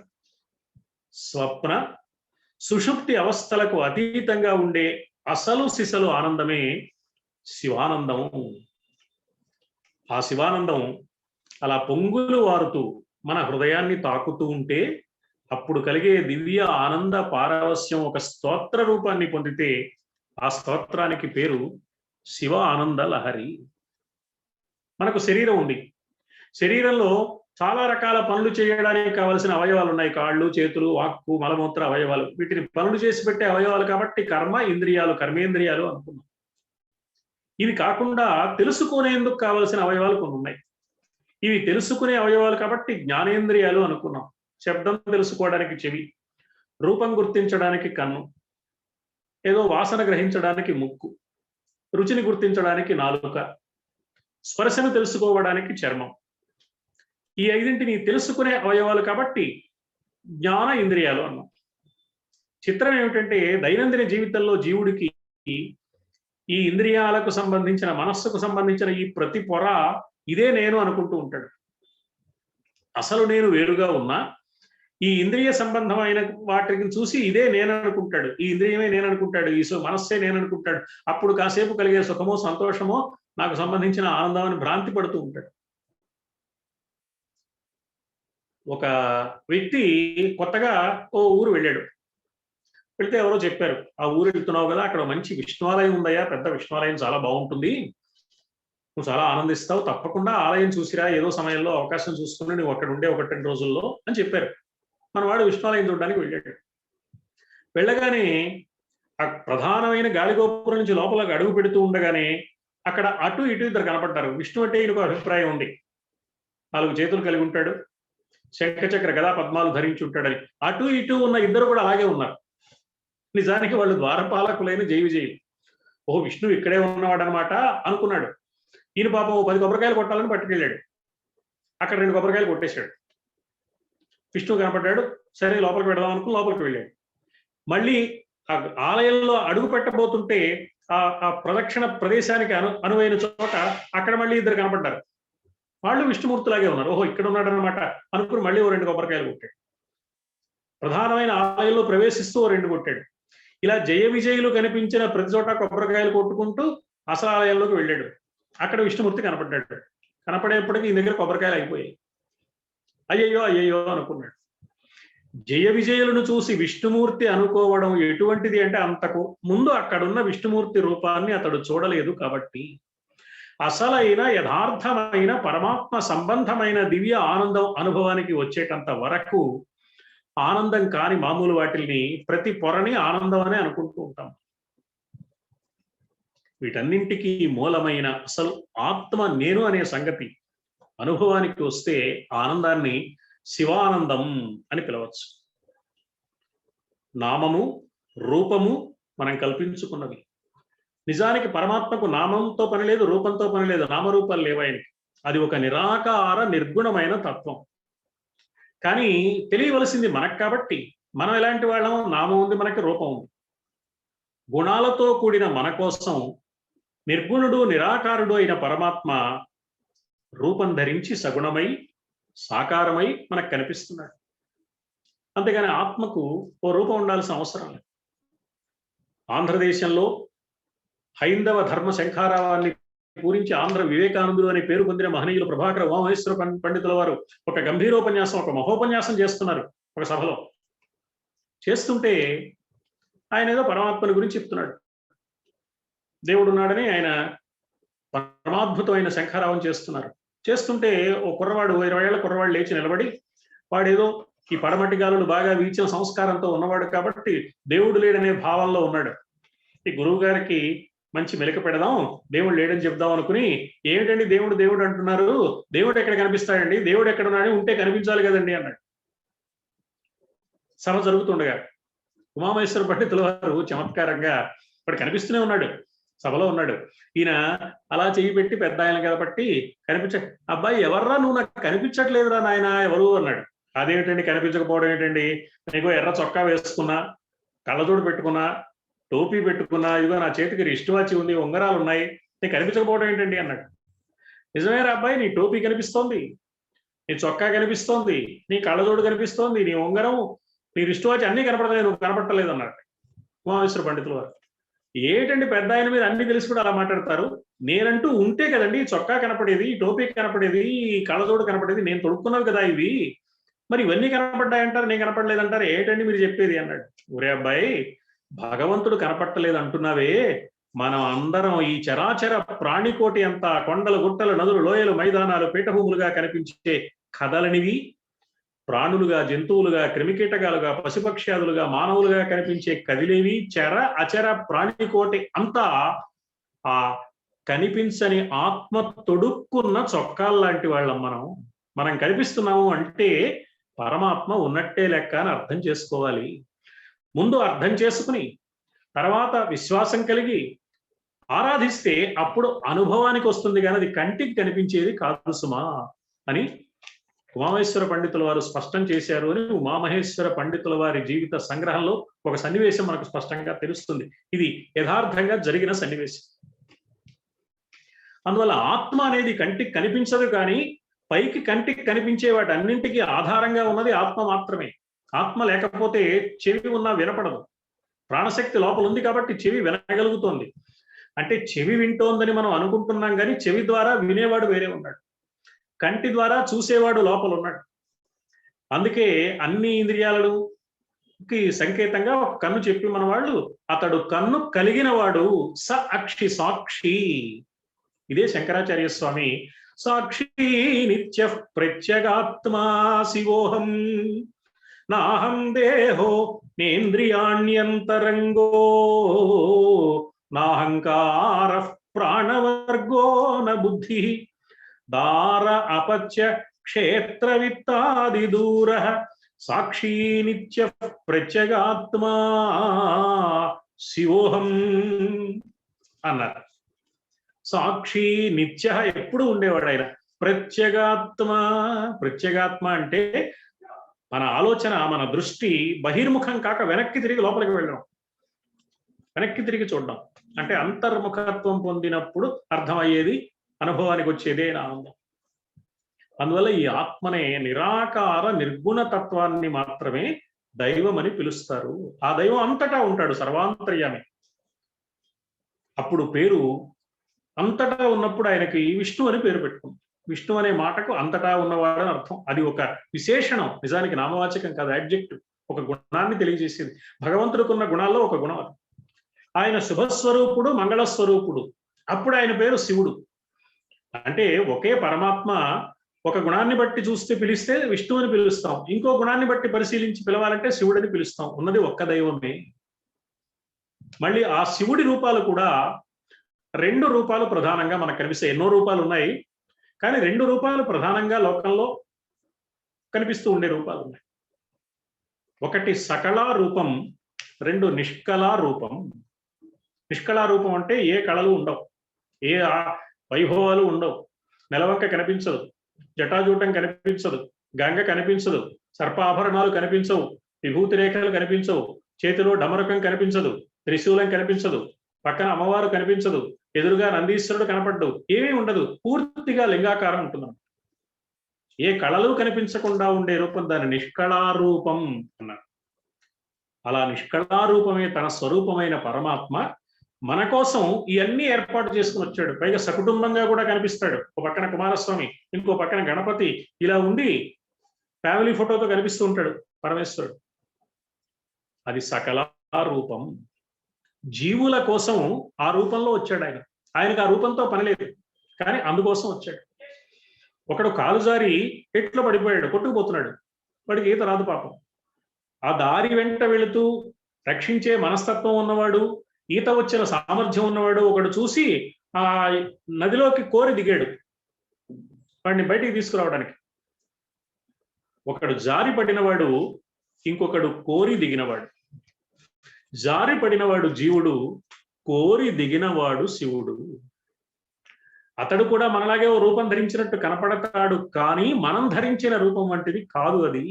స్వప్న, సుషుప్తి అవస్థలకు అతీతంగా ఉండే అసలు సిసలు ఆనందమే శివానందము. ఆ శివానందం అలా పొంగులు వారుతూ మన హృదయాన్ని తాకుతూ ఉంటే అప్పుడు కలిగే దివ్య ఆనంద పారవస్యం ఒక స్తోత్ర రూపాన్ని పొందితే ఆ స్తోత్రానికి పేరు శివ ఆనంద లహరి. మనకు శరీరం ఉంది. శరీరంలో చాలా రకాల పనులు చేయడానికి కావలసిన అవయవాలు ఉన్నాయి. కాళ్ళు, చేతులు, వాక్కు, మలమూత్ర అవయవాలు. వీటిని పనులు చేసి పెట్టే అవయవాలు కాబట్టి కర్మ ఇంద్రియాలు, కర్మేంద్రియాలు అనుకున్నాం. ఇవి కాకుండా తెలుసుకునేందుకు కావలసిన అవయవాలు కొన్ని ఉన్నాయి. ఇవి తెలుసుకునే అవయవాలు కాబట్టి జ్ఞానేంద్రియాలు అనుకున్నాం. శబ్దం తెలుసుకోవడానికి చెవి, రూపం గుర్తించడానికి కన్ను, ఏదో వాసన గ్రహించడానికి ముక్కు, రుచిని గుర్తించడానికి నాలుక, స్పర్శను తెలుసుకోవడానికి చర్మం. ఈ ఐదింటిని తెలుసుకునే అవయవాలు కాబట్టి జ్ఞాన ఇంద్రియాలు అన్నాం. చిత్రం ఏమిటంటే దైనందిన జీవితంలో జీవుడికి ఈ ఇంద్రియాలకు సంబంధించిన, మనస్సుకు సంబంధించిన ఈ ప్రతి పొర ఇదే నేను అనుకుంటూ ఉంటాడు. అసలు నేను వేరుగా ఉన్నా ఈ ఇంద్రియ సంబంధమైన వాటిని చూసి ఇదే నేను అనుకుంటాడు, ఈ ఇంద్రియమే నేను అనుకుంటాడు, ఈ మనస్సే నేను అనుకుంటాడు. అప్పుడు కాసేపు కలిగే సుఖమో సంతోషమో నాకు సంబంధించిన ఆనందం అని భ్రాంతి పడుతూ ఉంటాడు. ఒక వ్యక్తి కొత్తగా ఓ ఊరు వెళ్ళాడు. వెళ్తే ఎవరో చెప్పారు, ఆ ఊరు వెళ్తున్నావు కదా, అక్కడ మంచి విష్ణువాలయం ఉందయ్యా, పెద్ద విష్ణువాలయం, చాలా బాగుంటుంది, నువ్వు చాలా ఆనందిస్తావు, తప్పకుండా ఆలయం చూసిరా, ఏదో సమయంలో అవకాశం చూసుకుని నువ్వు అక్కడ ఉండే 1-2 రోజుల్లో అని చెప్పారు. మనవాడు విష్ణువాలయం చూడడానికి వెళ్ళాడు. వెళ్ళగానే ఆ ప్రధానమైన గాలిగోపురం నుంచి లోపలికి అడుగు పెడుతూ ఉండగానే అక్కడ అటు ఇటు ఇద్దరు కనపడ్డారు. విష్ణు అంటే ఈయనకు అభిప్రాయం ఉంది, 4 చేతులు కలిగి ఉంటాడు, శంఖచక్ర గదా పద్మాలు ధరించి ఉంటాడని. అటు ఇటు ఉన్న ఇద్దరు కూడా అలాగే ఉన్నారు. నిజానికి వాళ్ళు ద్వారపాలకులైన జై విజయులు. ఓహో, విష్ణు ఇక్కడే ఉన్నవాడు అనమాట అనుకున్నాడు. ఈయన పాపం 10 కొబ్బరికాయలు కొట్టాలని పట్టుకెళ్ళాడు. అక్కడ 2 కొబ్బరికాయలు కొట్టేశాడు. విష్ణువు కనపడ్డాడు. సరే లోపలికి వెడదాం అనుకుని లోపలికి వెళ్ళాడు. మళ్ళీ ఆ ఆలయంలో అడుగు పెట్టబోతుంటే ఆ ప్రదక్షిణ ప్రదేశానికి అనువైన చోట అక్కడ మళ్ళీ ఇద్దరు కనపడ్డారు. వాళ్ళు విష్ణుమూర్తులాగే ఉన్నారు. ఓహో, ఇక్కడ ఉన్నాడు అనమాట అనుకుని మళ్ళీ 2 కొబ్బరికాయలు కొట్టాడు. ప్రధానమైన ఆలయంలో ప్రవేశిస్తూ 2 కొట్టాడు. ఇలా జయ విజయులు కనిపించిన ప్రతి చోట కొబ్బరికాయలు కొట్టుకుంటూ అసలు ఆలయంలోకి వెళ్ళాడు. అక్కడ విష్ణుమూర్తి కనపడ్డాడు. కనపడేప్పటికీ ఈ దగ్గర కొబ్బరికాయలు అయిపోయాయి. అయ్యయ్యో అయ్యయ్యో అనుకున్నాడు. జయ విజయులను చూసి విష్ణుమూర్తి అనుకోవడం ఎటువంటిది అంటే అంతకు ముందు అక్కడున్న విష్ణుమూర్తి రూపాన్ని అతడు చూడలేదు కాబట్టి. అసలైన యథార్థమైన పరమాత్మ సంబంధమైన దివ్య ఆనందం అనుభవానికి వచ్చేటంత వరకు ఆనందం కాని మామూలు వాటిల్ని ప్రతి పొరని ఆనందం అనే అనుకుంటూ ఉంటాం. వీటన్నింటికీ మూలమైన అసలు ఆత్మ నేను అనే సంగతి అనుభవానికి వస్తే ఆనందాన్ని శివానందం అని పిలవచ్చు. నామము, రూపము మనం కల్పించుకున్నవి. నిజానికి పరమాత్మకు నామంతో పని లేదు, రూపంతో పని లేదు, నామరూపాలు లేవాయనికి. అది ఒక నిరాకార నిర్గుణమైన తత్వం. కానీ తెలియవలసింది మనకు కాబట్టి మనం ఎలాంటి వాళ్ళం, నామం ఉంది, మనకి రూపం ఉంది. గుణాలతో కూడిన మన కోసం నిర్గుణుడు నిరాకారుడు అయిన పరమాత్మ రూపం ధరించి సగుణమై సాకారమై మనకు కనిపిస్తున్నాడు. అంతేగాని ఆత్మకు ఓ రూపం ఉండాల్సిన అవసరం లేదు. ఆంధ్రదేశంలో హైందవ ధర్మ శంఖారావాన్ని పూరించి ఆంధ్ర వివేకానందుడు అనే పేరు పొందిన మహనీయులు ప్రభాకర ఉమామహేశ్వర పండితుల వారు ఒక గంభీరోపన్యాసం, ఒక మహోపన్యాసం చేస్తున్నారు ఒక సభలో. చేస్తుంటే ఆయన ఏదో పరమాత్మని గురించి చెప్తున్నాడు. దేవుడు ఉన్నాడని ఆయన పరమాద్భుతమైన శంఖారావం చేస్తున్నారు. చేస్తుంటే ఓ కుర్రవాడు, 20 ఏళ్ల కుర్రవాడు లేచి నిలబడి, వాడేదో ఈ పడమటి గాలులు బాగా వీచిన సంస్కారంతో ఉన్నవాడు కాబట్టి దేవుడు లేడనే భావంలో ఉన్నాడు. ఈ గురువు గారికి మంచి మెలిక పెడదాం, దేవుడు లేడని చెప్దాం అనుకుని, ఏమిటండి దేవుడు దేవుడు అంటున్నారు, దేవుడు ఎక్కడ కనిపిస్తాడండి, దేవుడు ఎక్కడ ఉన్నాడు, ఉంటే కనిపించాలి కదండి అన్నాడు. సభ జరుగుతుండగా ఉమామహేశ్వర పండితుల వారు చమత్కారంగా వాడు కనిపిస్తూనే ఉన్నాడు, సభలో ఉన్నాడు. ఈయన అలా చెయ్యి పెట్టి పెద్ద ఆయన కాబట్టి అబ్బాయి ఎవర్రా నువ్వు, నాకు కనిపించట్లేదురా నాయన, ఎవరు అన్నాడు. అదేమిటండి కనిపించకపోవడం ఏంటండి, నీకు ఎర్ర చొక్కా వేసుకున్నా, కళ్ళజోడు పెట్టుకున్నా, టోపీ పెట్టుకున్నా, ఇదిగో నా చేతికి రిస్ట్ వాచ్ ఉంది, ఉంగరాలు ఉన్నాయి, నీకు కనిపించకపోవడం ఏంటండి అన్నాడు. నిజమేరా అబ్బాయి, నీ టోపీ కనిపిస్తోంది, నీ చొక్కా కనిపిస్తోంది, నీ కళ్ళజోడు కనిపిస్తోంది, నీ ఉంగరం, నీ రిస్ట్ వాచ్ అన్ని కనపడతాయి, నువ్వు కనపడలేదు అన్నాడు ఉమామహేశ్వర పండితుల వారు. ఏంటండి పెద్ద ఆయన మీద అన్ని తెలిసి కూడా అలా మాట్లాడతారు, నేనంటూ ఉంటే కదండి ఈ చొక్కా కనపడేది, ఈ టోపీ కనపడేది, ఈ కళ్ళజోడు కనపడేది, నేను తొడుక్కున్నాను కదా ఇవి, మరి ఇవన్నీ కనపడ్డాయంటారు, నేను కనపడలేదంటారు, ఏంటండి మీరు చెప్పేది అన్నాడు. ఒరే అబ్బాయి, భగవంతుడు కనపట్టలేదు అంటున్నావే, మనం అందరం ఈ చరాచర ప్రాణికోటి అంతా కొండలు, గుట్టలు, నదులు, లోయలు, మైదానాలు, పీఠభూములుగా కనిపించే కదలనివి, ప్రాణులుగా, జంతువులుగా, క్రిమికీటకాలుగా, పశుపక్ష్యాదులుగా, మానవులుగా కనిపించే కదిలేవి, చర అచర ప్రాణికోటి అంతా ఆ కనిపించని ఆత్మ తొడుక్కున్న చొక్కాల్లాంటి వాళ్ళం మనం కనిపిస్తున్నాము అంటే పరమాత్మ ఉన్నట్టే లెక్క అని అర్థం చేసుకోవాలి. ముందు అర్థం చేసుకుని తర్వాత విశ్వాసం కలిగి ఆరాధిస్తే అప్పుడు అనుభవానికి వస్తుంది, కానీ అది కంటికి కనిపించేది కాదు సుమా అని ఉమామహేశ్వర పండితుల వారు స్పష్టం చేశారు అని ఉమామహేశ్వర పండితుల వారి జీవిత సంగ్రహంలో ఒక సన్నివేశం మనకు స్పష్టంగా తెలుస్తుంది. ఇది యథార్థంగా జరిగిన సన్నివేశం. అందువల్ల ఆత్మ అనేది కంటికి కనిపించదు, కానీ పైకి కంటికి కనిపించే వాటి అన్నింటికీ ఆధారంగా ఉన్నది ఆత్మ మాత్రమే. ఆత్మ లేకపోతే చెవి ఉన్నా వినపడదు. ప్రాణశక్తి లోపల ఉంది కాబట్టి చెవి వినగలుగుతోంది. అంటే చెవి వింటోందని మనం అనుకుంటున్నాం, కానీ చెవి ద్వారా వినేవాడు వేరే ఉన్నాడు, కంటి ద్వారా చూసేవాడు లోపల ఉన్నాడు. అందుకే అన్ని ఇంద్రియాలకి సంకేతంగా ఒక కన్ను చెప్పి మన వాళ్ళు, అతడు కన్ను కలిగిన వాడు స అక్షి సాక్షి. ఇదే శంకరాచార్య స్వామి సాక్షి నిత్య ప్రత్యగాత్మా శివోహం నాహం దేహో నేంద్రియాణ్యంతరంగో నాహంకార ప్రాణవర్గో న బుద్ధి దార అపత్య క్షేత్రవిత్తాది దూర సాక్షి నిత్య ప్రత్యగాత్మా శివోహం అన్నారు. సాక్షి నిత్య ఎప్పుడు ఉండేవాడు ఆయన. ప్రత్యేగాత్మ అంటే మన ఆలోచన, మన దృష్టి బహిర్ముఖం కాక వెనక్కి తిరిగి లోపలికి వెళ్ళడం, వెనక్కి తిరిగి చూడడం అంటే అంతర్ముఖత్వం పొందినప్పుడు అర్థమయ్యేది, అనుభవానికి వచ్చేదే ఆనందం. అందువల్ల ఈ ఆత్మనే నిరాకార నిర్గుణ తత్వాన్ని మాత్రమే దైవం అని పిలుస్తారు. ఆ దైవం అంతటా ఉంటాడు, సర్వాంతర్యామి. అప్పుడు పేరు అంతటా ఉన్నప్పుడు ఆయనకి విష్ణు అని పేరు పెట్టుకుంది. విష్ణు అనే మాటకు అంతటా ఉన్నవాడని అర్థం. అది ఒక విశేషణం, నిజానికి నామవాచకం కాదు, అడ్జెక్టివ్. ఒక గుణాన్ని తెలియజేసేది. భగవంతుడికి ఉన్న గుణాల్లో ఒక గుణం అది. ఆయన శుభస్వరూపుడు, మంగళస్వరూపుడు. అప్పుడు ఆయన పేరు శివుడు. అంటే ఒకే పరమాత్మ ఒక గుణాన్ని బట్టి చూస్తే పిలిస్తే విష్ణు అని పిలుస్తాం, ఇంకో గుణాన్ని బట్టి పరిశీలించి పిలవాలంటే శివుడని పిలుస్తాం. ఉన్నది ఒక్క దైవమే. మళ్ళీ ఆ శివుడి రూపాలు కూడా 2 రూపాలు ప్రధానంగా మనకు కనిపిస్తాయి. ఎన్నో రూపాలు ఉన్నాయి, కానీ 2 రూపాలు ప్రధానంగా లోకంలో కనిపిస్తూ ఉండే రూపాలు ఉన్నాయి. ఒకటి సకళా రూపం, 2 నిష్కళా రూపం. నిష్కళా రూపం అంటే ఏ కళలు ఉండవు, ఏ వైభవాలు ఉండవు, నెలవంక కనిపించదు, జటాజూటం కనిపించదు, గంగ కనిపించదు, సర్పాభరణాలు కనిపించవు, విభూతి రేఖలు కనిపించవు, చేతిలో డమరకం కనిపించదు, త్రిశూలం కనిపించదు, పక్కన అమ్మవారు కనిపించదు, ఎదురుగా నందీశ్వరుడు కనపడ్డు, ఏమీ ఉండదు, పూర్తిగా లింగాకారం ఉంటుంది. ఏ కళలు కనిపించకుండా ఉండే రూపం దాని నిష్కళారూపం అన్నారు. అలా నిష్కళారూపమే తన స్వరూపమైన పరమాత్మ మన కోసం ఇవన్నీ ఏర్పాటు చేసుకుని వచ్చాడు. పైగా సకుటుంబంగా కూడా కనిపిస్తాడు. ఒక పక్కన కుమారస్వామి, ఇంకో పక్కన గణపతి, ఇలా ఉండి ఫ్యామిలీ ఫోటోతో కనిపిస్తూ ఉంటాడు పరమేశ్వరుడు. అది సకలారూపం. జీవుల కోసం ఆ రూపంలో వచ్చాడు ఆయన. ఆయనకు ఆ రూపంతో పని లేదు, కానీ అందుకోసం వచ్చాడు. ఒకడు కాలు జారి ఎట్లో పడిపోయాడు, కొట్టుకుపోతున్నాడు, వాడికి ఈత రాదు పాపం. ఆ దారి వెంట వెళుతూ రక్షించే మనస్తత్వం ఉన్నవాడు, ఈత వచ్చిన సామర్థ్యం ఉన్నవాడు ఒకడు చూసి ఆ నదిలోకి కోరి దిగాడు వాడిని బయటికి తీసుకురావడానికి. ఒకడు జారి పడినవాడు, ఇంకొకడు కోరి దిగినవాడు. జారి పడినవాడు జీవుడు, కోరి దిగినవాడు శివుడు. అతడు కూడా మనలాగే ఓ రూపం ధరించినట్టు కనపడతాడు, కానీ మనం ధరించిన రూపం వంటిది కాదు అది.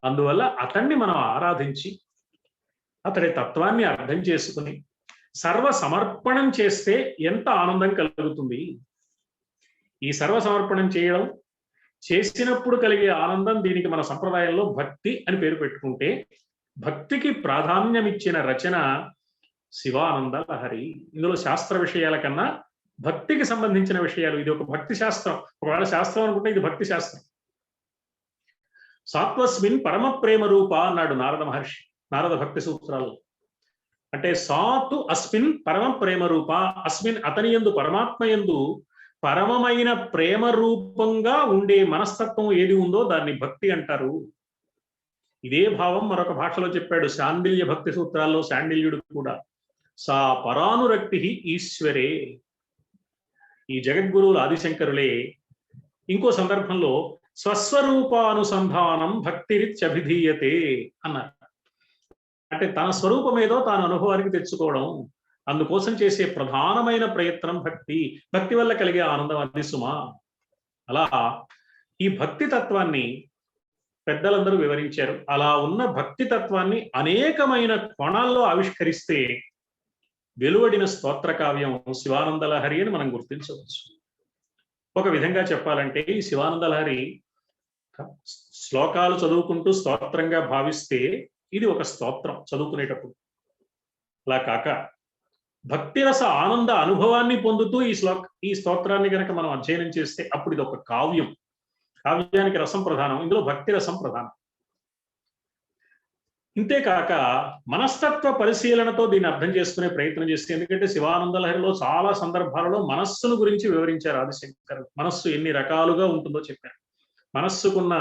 అందువల్ల అతన్ని మనం ఆరాధించి అతడి తత్వాన్ని అర్థం చేసుకుని సర్వ సమర్పణం చేస్తే ఎంత ఆనందం కలుగుతుంది. ఈ సర్వ సమర్పణం చేయడం, చేసినప్పుడు కలిగే ఆనందం, దీనికి మన సంప్రదాయంలో భక్తి అని పేరు పెట్టుకుంటే, భక్తికి ప్రాధాన్యం ఇచ్చిన రచన శివానంద లహరి. ఇందులో శాస్త్ర విషయాల కన్నా భక్తికి సంబంధించిన విషయాలు, ఇది ఒక భక్తి శాస్త్రం. ఒకవేళ శాస్త్రం అనుకుంటే ఇది భక్తి శాస్త్రం. సాత్వస్మిన్ పరమ ప్రేమ రూప అన్నాడు నారద మహర్షి నారద భక్తి సూత్రాలు. అంటే సాతు అస్మిన్ పరమ ప్రేమ రూప, అస్మిన్ అతని యందు, పరమాత్మ యందు పరమమైన ప్రేమ రూపంగా ఉండే మనస్తత్వం ఏది ఉందో దాన్ని భక్తి అంటారు. ఇదే భావం మరొక భాషలో చెప్పాడు శాండిల్య భక్తి సూత్రాల్లో శాండిల్యుడు కూడా. సా పరానురక్తి ఈశ్వరే. ఈ జగద్గురువులు ఆదిశంకరులే ఇంకో సందర్భంలో స్వస్వరూపానుసంధానం భక్తిరిత్యభిధీయతే అన్నారు. అంటే తన స్వరూపం ఏదో తాను అనుభవానికి తెచ్చుకోవడం, అందుకోసం చేసే ప్రధానమైన ప్రయత్నం భక్తి. భక్తి వల్ల కలిగే ఆనందం అది సుమా. అలా ఈ భక్తి తత్వాన్ని పెద్దలందరూ వివరించారు. అలా ఉన్న భక్తి తత్వాన్ని అనేకమైన కోణాల్లో ఆవిష్కరిస్తే వెలువడిన స్తోత్ర కావ్యం శివానంద లహరి అని మనం గుర్తించవచ్చు. ఒక విధంగా చెప్పాలంటే ఈ శివానంద లహరి శ్లోకాలు చదువుకుంటూ స్తోత్రంగా భావిస్తే ఇది ఒక స్తోత్రం చదువుకునేటప్పుడు. అలా కాక భక్తిరస ఆనంద అనుభవాన్ని పొందుతూ ఈ స్తోత్రాన్ని గనక మనం అధ్యయనం చేస్తే అప్పుడు ఇది ఒక కావ్యం. కావ్యానికి రసం ప్రధానం, ఇందులో భక్తి రసం ప్రధానం. ఇంతేకాక మనస్తత్వ పరిశీలనతో దీన్ని అర్థం చేసుకునే ప్రయత్నం చేస్తే, ఎందుకంటే శివానంద లహరిలో చాలా సందర్భాలలో మనస్సును గురించి వివరించారు ఆదిశంకరులు. మనస్సు ఎన్ని రకాలుగా ఉంటుందో చెప్పారు, మనస్సుకున్న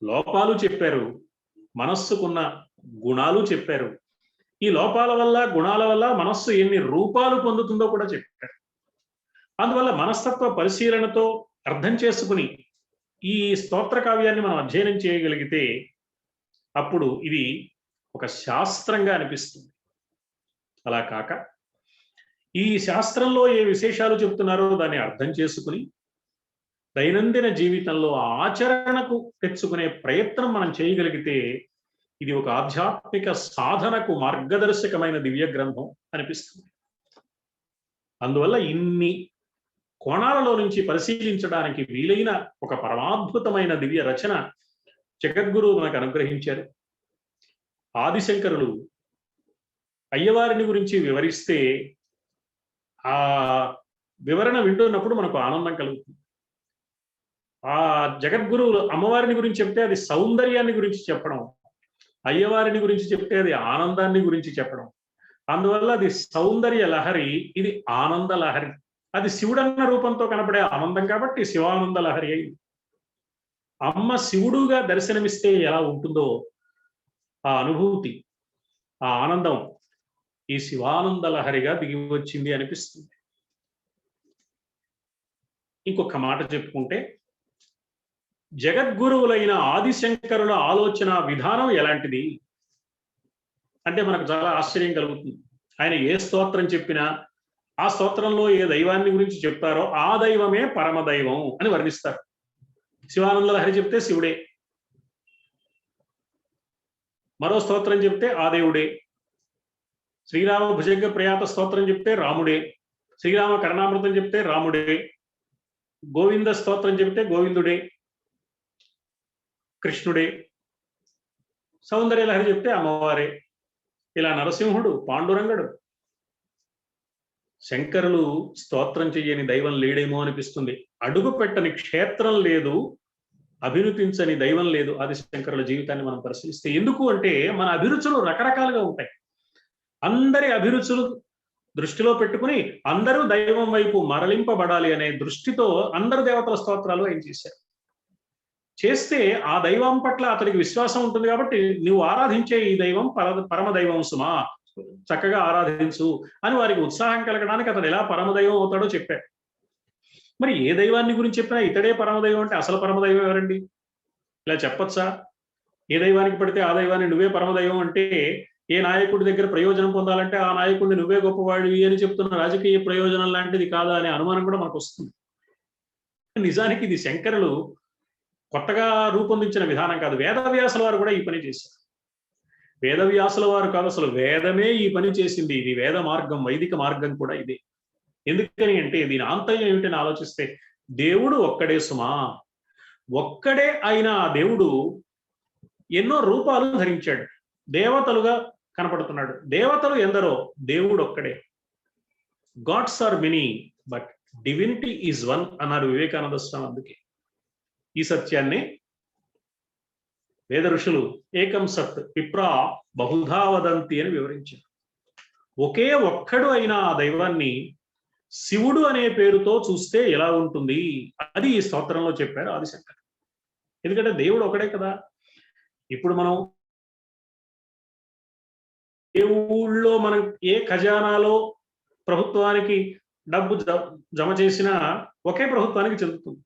లోపాలు చెప్పారు, మనస్సుకున్న గుణాలు చెప్పారు. ఈ లోపాల వల్ల గుణాల వల్ల మనస్సు ఎన్ని రూపాలు పొందుతుందో కూడా చెప్పారు. అందువల్ల మనస్తత్వ పరిశీలనతో అర్థం చేసుకుని ఈ స్తోత్ర కావ్యాన్ని మనం అధ్యయనం చేయగలిగితే అప్పుడు ఇది ఒక శాస్త్రంగా అనిపిస్తుంది. అలా కాక ఈ శాస్త్రంలో ఏ విశేషాలు చెప్తున్నారో దాన్ని అర్థం చేసుకుని దైనందిన జీవితంలో ఆచరణకు తెచ్చుకునే ప్రయత్నం మనం చేయగలిగితే ఇది ఒక ఆధ్యాత్మిక సాధనకు మార్గదర్శకమైన దివ్య గ్రంథం అనిపిస్తుంది. అందువల్ల ఇన్ని కోణాలలో నుంచి పరిశీలించడానికి వీలైన ఒక పరమాద్భుతమైన దివ్య రచన జగద్గురువు మనకు అనుగ్రహించారు. ఆదిశంకరులు అయ్యవారిని గురించి వివరిస్తే ఆ వివరణ వింటున్నప్పుడు మనకు ఆనందం కలుగుతుంది. ఆ జగద్గురువులు అమ్మవారిని గురించి చెప్తే అది సౌందర్యాన్ని గురించి చెప్పడం, అయ్యవారిని గురించి చెప్తే అది ఆనందాన్ని గురించి చెప్పడం. అందువల్ల అది సౌందర్య లహరి, ఇది ఆనంద లహరి. అది శివుడన్న రూపంతో కనపడే ఆనందం కాబట్టి శివానంద లహరి అయింది. అమ్మ శివుడుగా దర్శనమిస్తే ఎలా ఉంటుందో ఆ అనుభూతి, ఆ ఆనందం ఈ శివానంద లహరిగా దిగి వచ్చింది అనిపిస్తుంది. ఇంకొక మాట చెప్పుకుంటే జగద్గురువులైన ఆదిశంకరుల ఆలోచన విధానం ఎలాంటిది అంటే మనకు చాలా ఆశ్చర్యం కలుగుతుంది. ఆయన ఏ స్తోత్రం చెప్పినా ఆ స్తోత్రంలో ఏ దైవాన్ని గురించి చెప్తారో ఆ దైవమే పరమదైవం అని వర్ణిస్తారు. శివానంద లహరి చెప్తే శివుడే, మరో స్తోత్రం చెప్తే ఆ దేవుడే, శ్రీరామ భుజంగ ప్రయాత స్తోత్రం చెప్తే రాముడే, శ్రీరామ కరుణామృతం చెప్తే రాముడే, గోవింద స్తోత్రం చెప్తే గోవిందుడే, కృష్ణుడే, సౌందర్య లహరి చెప్తే అమ్మవారే. ఇలా నరసింహుడు, పాండురంగడు. శంకరులు స్తోత్రం చెయ్యని దైవం లేడేమో అనిపిస్తుంది. అడుగు పెట్టని క్షేత్రం లేదు, అభిరుతించని దైవం లేదు. ఆదిశంకరుల జీవితాన్ని మనం పరిశీలిస్తే ఎందుకు అంటే మన అభిరుచులు రకరకాలుగా ఉంటాయి. అందరి అభిరుచులు దృష్టిలో పెట్టుకుని అందరూ దైవం వైపు మరలింపబడాలి అనే దృష్టితో అందరు దేవతల స్తోత్రాలు ఆయన చేశారు. చేస్తే ఆ దైవం పట్ల అతడికి విశ్వాసం ఉంటుంది కాబట్టి నువ్వు ఆరాధించే ఈ దైవం పరమదైవం సుమా, చక్కగా ఆరాధించు అని వారికి ఉత్సాహం కలగడానికి అతడు ఎలా పరమదైవం అవుతాడో చెప్పాడు. మరి ఏ దైవాన్ని గురించి చెప్పినా ఇతడే పరమదైవం అంటే అసలు పరమదైవం ఎవరండి? ఇలా చెప్పొచ్చా? ఏ దైవానికి పడితే ఆ దైవాన్ని నువ్వే పరమదైవం అంటే ఏ నాయకుడి దగ్గర ప్రయోజనం పొందాలంటే ఆ నాయకుడిని నువ్వే గొప్పవాడివి అని చెప్తున్న రాజకీయ ప్రయోజనం లాంటిది కాదా అనే అనుమానం కూడా మనకు వస్తుంది. నిజానికి ఇది శంకరులు కొత్తగా రూపొందించిన విధానం కాదు. వేదవ్యాసుల వారు కూడా ఈ పని చేశారు. వేదవ్యాసుల వారు కాదు, అసలు వేదమే ఈ పని చేసింది. ఇది వేద మార్గం, వైదిక మార్గం కూడా ఇదే. ఎందుకని అంటే దీని ఆంతర్యం ఏమిటని ఆలోచిస్తే, దేవుడు ఒక్కడే సుమా. ఒక్కడే అయిన ఆ దేవుడు ఎన్నో రూపాలు ధరించాడు. దేవతలుగా కనపడుతున్నాడు. దేవతలు ఎందరో, దేవుడు ఒక్కడే. Gods are many but divinity is one అన్నారు వివేకానంద స్వామి. అందుకే ఈ సత్యాన్ని వేద ఋషులు ఏకం సత్ విప్రా బహుధా వదంతి అని వివరించారు. ఒకే ఒక్కడు అయిన ఆ దైవాన్ని శివుడు అనే పేరుతో చూస్తే ఎలా ఉంటుంది, అది ఈ స్తోత్రంలో చెప్పారు ఆదిశంకర్. ఎందుకంటే దేవుడు ఒకడే కదా. ఇప్పుడు మనం ఏ ఊళ్ళో మనం ఏ ఖజానాలో ప్రభుత్వానికి డబ్బు జమ చేసినా ఒకే ప్రభుత్వానికి చెందుతుంది.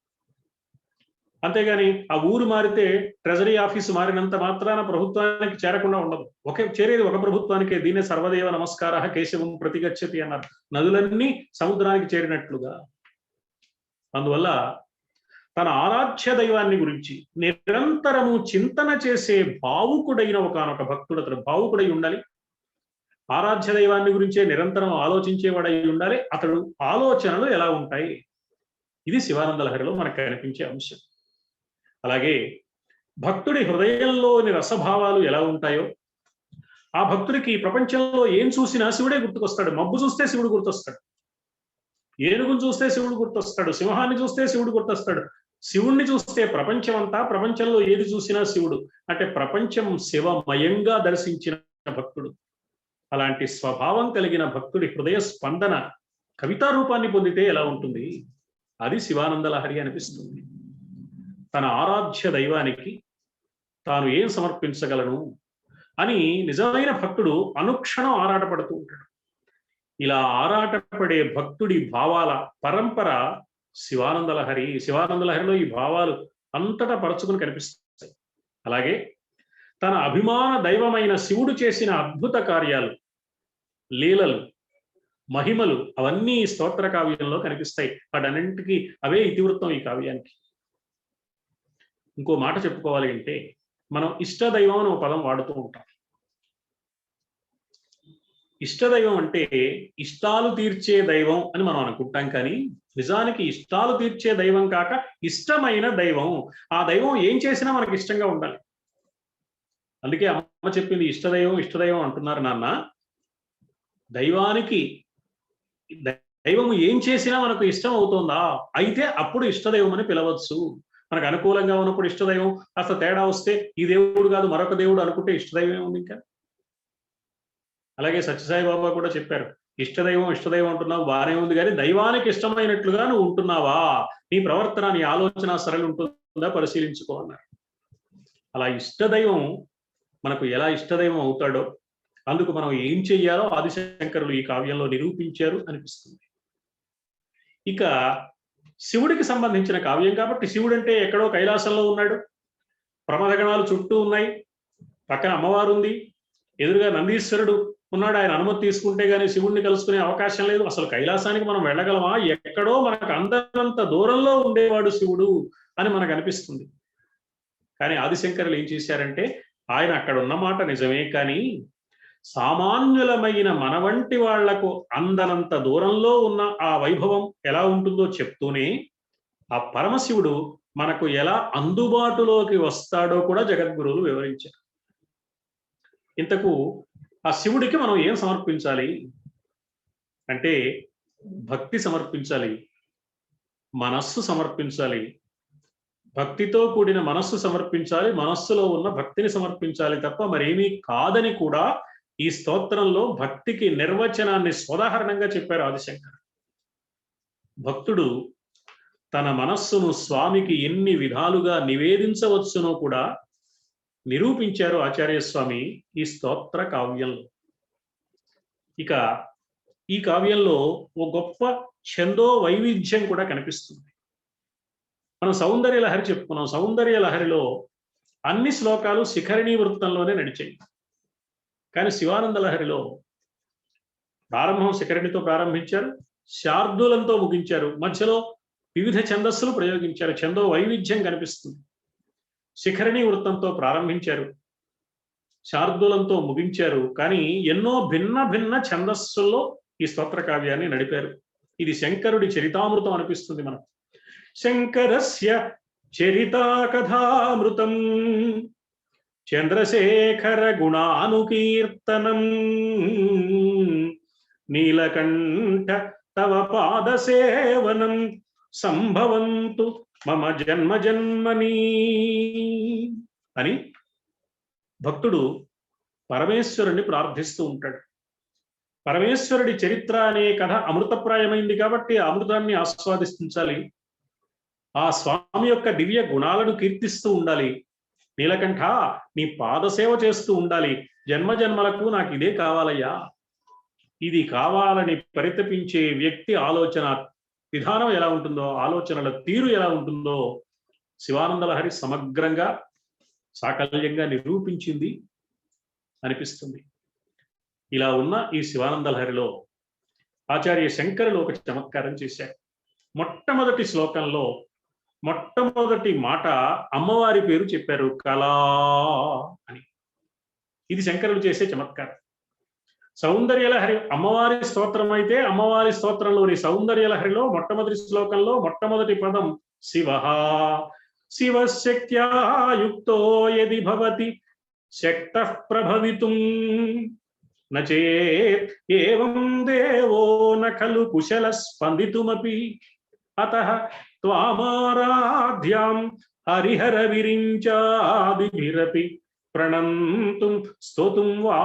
అంతేగాని ఆ ఊరు మారితే ట్రెజరీ ఆఫీసు మారినంత మాత్రాన ప్రభుత్వానికి చేరకుండా ఉండదు. చేరేది ఒక ప్రభుత్వానికే. దీనే సర్వదేవ నమస్కార కేశవం ప్రతిగచ్చతి అన్నారు. నదులన్నీ సముద్రానికి చేరినట్లుగా. అందువల్ల తన ఆరాధ్య దైవాన్ని గురించి నిరంతరము చింతన చేసే భావుకుడైన ఒకనొక భక్తుడు. అతను భావుకుడై ఉండాలి. ఆరాధ్య దైవాన్ని గురించే నిరంతరం ఆలోచించేవాడై ఉండాలి. అతడు ఆలోచనలు ఎలా ఉంటాయి, ఇది శివానంద లహరిలో మనకు కనిపించే అంశం. అలాగే భక్తుడి హృదయంలోని రసభావాలు ఎలా ఉంటాయో, ఆ భక్తుడికి ప్రపంచంలో ఏం చూసినా శివుడే గుర్తుకొస్తాడు. మబ్బు చూస్తే శివుడు గుర్తొస్తాడు, ఏనుగును చూస్తే శివుడు గుర్తొస్తాడు, సింహాన్ని చూస్తే శివుడు గుర్తొస్తాడు. శివుణ్ణి చూస్తే ప్రపంచం అంతా, ప్రపంచంలో ఏది చూసినా శివుడు. అంటే ప్రపంచం శివమయంగా దర్శించిన భక్తుడు. అలాంటి స్వభావం కలిగిన భక్తుడి హృదయ స్పందన కవితా రూపాన్ని పొందితే ఎలా ఉంటుంది, అది శివానంద లహరి అనిపిస్తుంది. తన ఆరాధ్య దైవానికి తాను ఏం సమర్పించగలను అని నిజమైన భక్తుడు అనుక్షణం ఆరాటపడుతూ ఉంటాడు. ఇలా ఆరాటపడే భక్తుడి భావాల పరంపర శివానంద లహరి. శివానంద లహరిలో ఈ భావాలు అంతటా పరచుకుని కనిపిస్తాయి. అలాగే తన అభిమాన దైవమైన శివుడు చేసిన అద్భుత కార్యాలు, లీలలు, మహిమలు అవన్నీ స్తోత్ర కావ్యంలో కనిపిస్తాయి. వాటన్నింటికి అవే ఇతివృత్తం ఈ కావ్యానికి. ఇంకో మాట చెప్పుకోవాలి అంటే, మనం ఇష్టదైవం అనే ఒక పదం వాడుతూ ఉంటాం. ఇష్టదైవం అంటే ఇష్టాలు తీర్చే దైవం అని మనం అనుకుంటాం. కానీ నిజానికి ఇష్టాలు తీర్చే దైవం కాక ఇష్టమైన దైవం. ఆ దైవం ఏం చేసినా మనకి ఇష్టంగా ఉండాలి. అందుకే అమ్మ చెప్పింది, ఇష్టదైవం ఇష్టదైవం అంటున్నారు నాన్న. దైవానికి దైవము ఏం చేసినా మనకు ఇష్టం అవుతుందా, అయితే అప్పుడు ఇష్టదైవం అని పిలవచ్చు. మనకు అనుకూలంగా ఉన్నప్పుడు ఇష్టదైవం, కాస్త తేడా వస్తే ఈ దేవుడు కాదు మరొక దేవుడు అనుకుంటే ఇష్టదైవం ఉంది. ఇంకా అలాగే సత్యసాయి బాబా కూడా చెప్పారు, ఇష్టదైవం ఇష్టదైవం అంటున్నావు బాగానే ఉంది, కానీ దైవానికి ఇష్టమైనట్లుగా నువ్వు ఉంటున్నావా, నీ ప్రవర్తన నీ ఆలోచన సరళి ఉంటుందా పరిశీలించుకో అన్నారు. అలా ఇష్టదైవం మనకు ఎలా ఇష్టదైవం అవుతాడో అందుకు మనం ఏం చెయ్యాలో ఆదిశంకరులు ఈ కావ్యంలో నిరూపించారు అనిపిస్తుంది. ఇక శివుడికి సంబంధించిన కావ్యం కాబట్టి, శివుడు అంటే ఎక్కడో కైలాసంలో ఉన్నాడు, ప్రమదగణాలు చుట్టూ ఉన్నాయి, పక్కన అమ్మవారు ఉంది, ఎదురుగా నందీశ్వరుడు ఉన్నాడు. ఆయన అనుమతి తీసుకుంటే గానీ శివుడిని కలుసుకునే అవకాశం లేదు. అసలు కైలాసానికి మనం వెళ్ళగలమా, ఎక్కడో మనకు అందరంత దూరంలో ఉండేవాడు శివుడు అని మనకు అనిపిస్తుంది. కానీ ఆదిశంకరులు ఏం చేశారంటే, ఆయన అక్కడ ఉన్నమాట నిజమే, కానీ సామాన్యులమైన మన వంటి వాళ్లకు అందనంత దూరంలో ఉన్న ఆ వైభవం ఎలా ఉంటుందో చెప్తూనే ఆ పరమశివుడు మనకు ఎలా అందుబాటులోకి వస్తాడో కూడా జగద్గురువులు వివరించారు. ఇంతకు ఆ శివుడికి మనం ఏం సమర్పించాలి అంటే, భక్తి సమర్పించాలి, మనస్సు సమర్పించాలి. భక్తితో కూడిన మనస్సు సమర్పించాలి, మనస్సులో ఉన్న భక్తిని సమర్పించాలి తప్ప మరేమీ కాదని కూడా ఈ స్తోత్రంలో భక్తికి నిర్వచనాన్ని సోదాహరణంగా చెప్పారు ఆదిశంకర్. భక్తుడు తన మనస్సును స్వామికి ఎన్ని విధాలుగా నివేదించవచ్చునో కూడా నిరూపించారు ఆచార్య స్వామి ఈ స్తోత్ర కావ్యంలో. ఇక ఈ కావ్యంలో ఓ గొప్ప ఛందో వైవిధ్యం కూడా కనిపిస్తుంది. మనం సౌందర్య లహరి చెప్పుకున్నాం. సౌందర్య లహరిలో అన్ని శ్లోకాలు శిఖరిణీ వృత్తంలోనే నడిచాయి. కానీ శివానంద లహరిలో ప్రారంభం శిఖరిణితో ప్రారంభించారు, శార్దూలంతో ముగించారు. మధ్యలో వివిధ ఛందస్సులు ప్రయోగించారు, ఛందో వైవిధ్యం కనిపిస్తుంది. శిఖరిణి వృత్తంతో ప్రారంభించారు, శార్దూలంతో ముగించారు. కానీ ఎన్నో భిన్న భిన్న ఛందస్సుల్లో ఈ స్తోత్ర కావ్యాన్ని నడిపారు. ఇది శంకరుడి చరితామృతం అనిపిస్తుంది మనకు. శంకరస్య చరితా కథామృతం చంద్రశేఖర గుణానుకీర్తనం నీలకంఠ తవ పాదసేవనం సంభవంతు మమ జన్మ జన్మని అని భక్తుడు పరమేశ్వరుణ్ణి ప్రార్థిస్తూ ఉంటాడు. పరమేశ్వరుడి చరిత్ర అనే కథ అమృతప్రాయమైంది కాబట్టి ఆ అమృతాన్ని ఆస్వాదించాలి. ఆ స్వామి యొక్క దివ్య గుణాలను కీర్తిస్తూ ఉండాలి. నీలకంఠ, నీ పాదసేవ చేస్తూ ఉండాలి. జన్మ జన్మలకు నాకు ఇదే కావాలయ్యా. ఇది కావాలని పరితపించే వ్యక్తి ఆలోచన విధానం ఎలా ఉంటుందో, ఆలోచనల తీరు ఎలా ఉంటుందో శివానంద లహరి సమగ్రంగా సాకల్యంగా నిరూపించింది అనిపిస్తుంది. ఇలా ఉన్న ఈ శివానంద లహరిలో ఆచార్య శంకరులు ఒక చమత్కారం చేశారు. మొట్టమొదటి శ్లోకంలో మొట్టమొదటి మాట అమ్మవారి పేరు చెప్పారు, కళా అని. ఇది శంకరులు చేసే చమత్కారం. సౌందర్యలహరి అమ్మవారి స్తోత్రం అయితే అమ్మవారి స్తోత్రంలోని సౌందర్యలహరిలో మొట్టమొదటి శ్లోకంలో మొట్టమొదటి పదం శివ. శివశక్త్యా యుక్తో యది భవతి శక్తః ప్రభవితుం నచేత్ ఏవం దేవో న ఖలు కుశల స్పందితుమపి అతః త్వామారాధ్యాం హరిహర విరించాదిభిరపి ప్రణంతుం స్తోతుం వా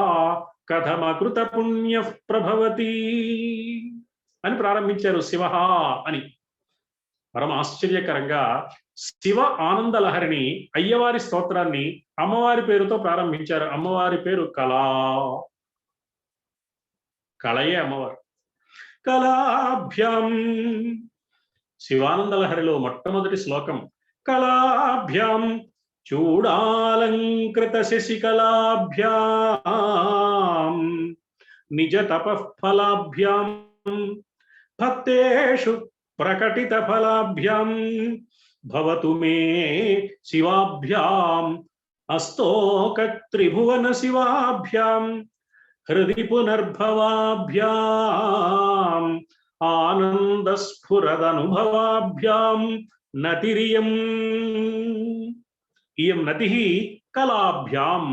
కథమకృత పుణ్య ప్రభవతి అని ప్రారంభించారు. శివ అని పరమ ఆశ్చర్యకరంగా శివ ఆనంద లహరిని అయ్యవారి స్తోత్రాన్ని అమ్మవారి పేరుతో ప్రారంభించారు. అమ్మవారి పేరు కళా. కళయే అమ్మవారు. కళాభ్యాం శివానంద లహరిలో మొట్టమొదటి శ్లోకం కళాభ్యాం చూడాలంకృత శశికళాభ్యాం నిజ తపఃఫలాభ్యాం భక్తేషు ప్రకటిత ఫలాభ్యాం భవతు మే శివాభ్యాం అస్తోక త్రిభువన శివాభ్యాం హృది పునర్భవాభ్యాం ఆనంద స్ఫురదనుభవాభ్యాం నతిరియం. ఇయం నతి కళాభ్యాం.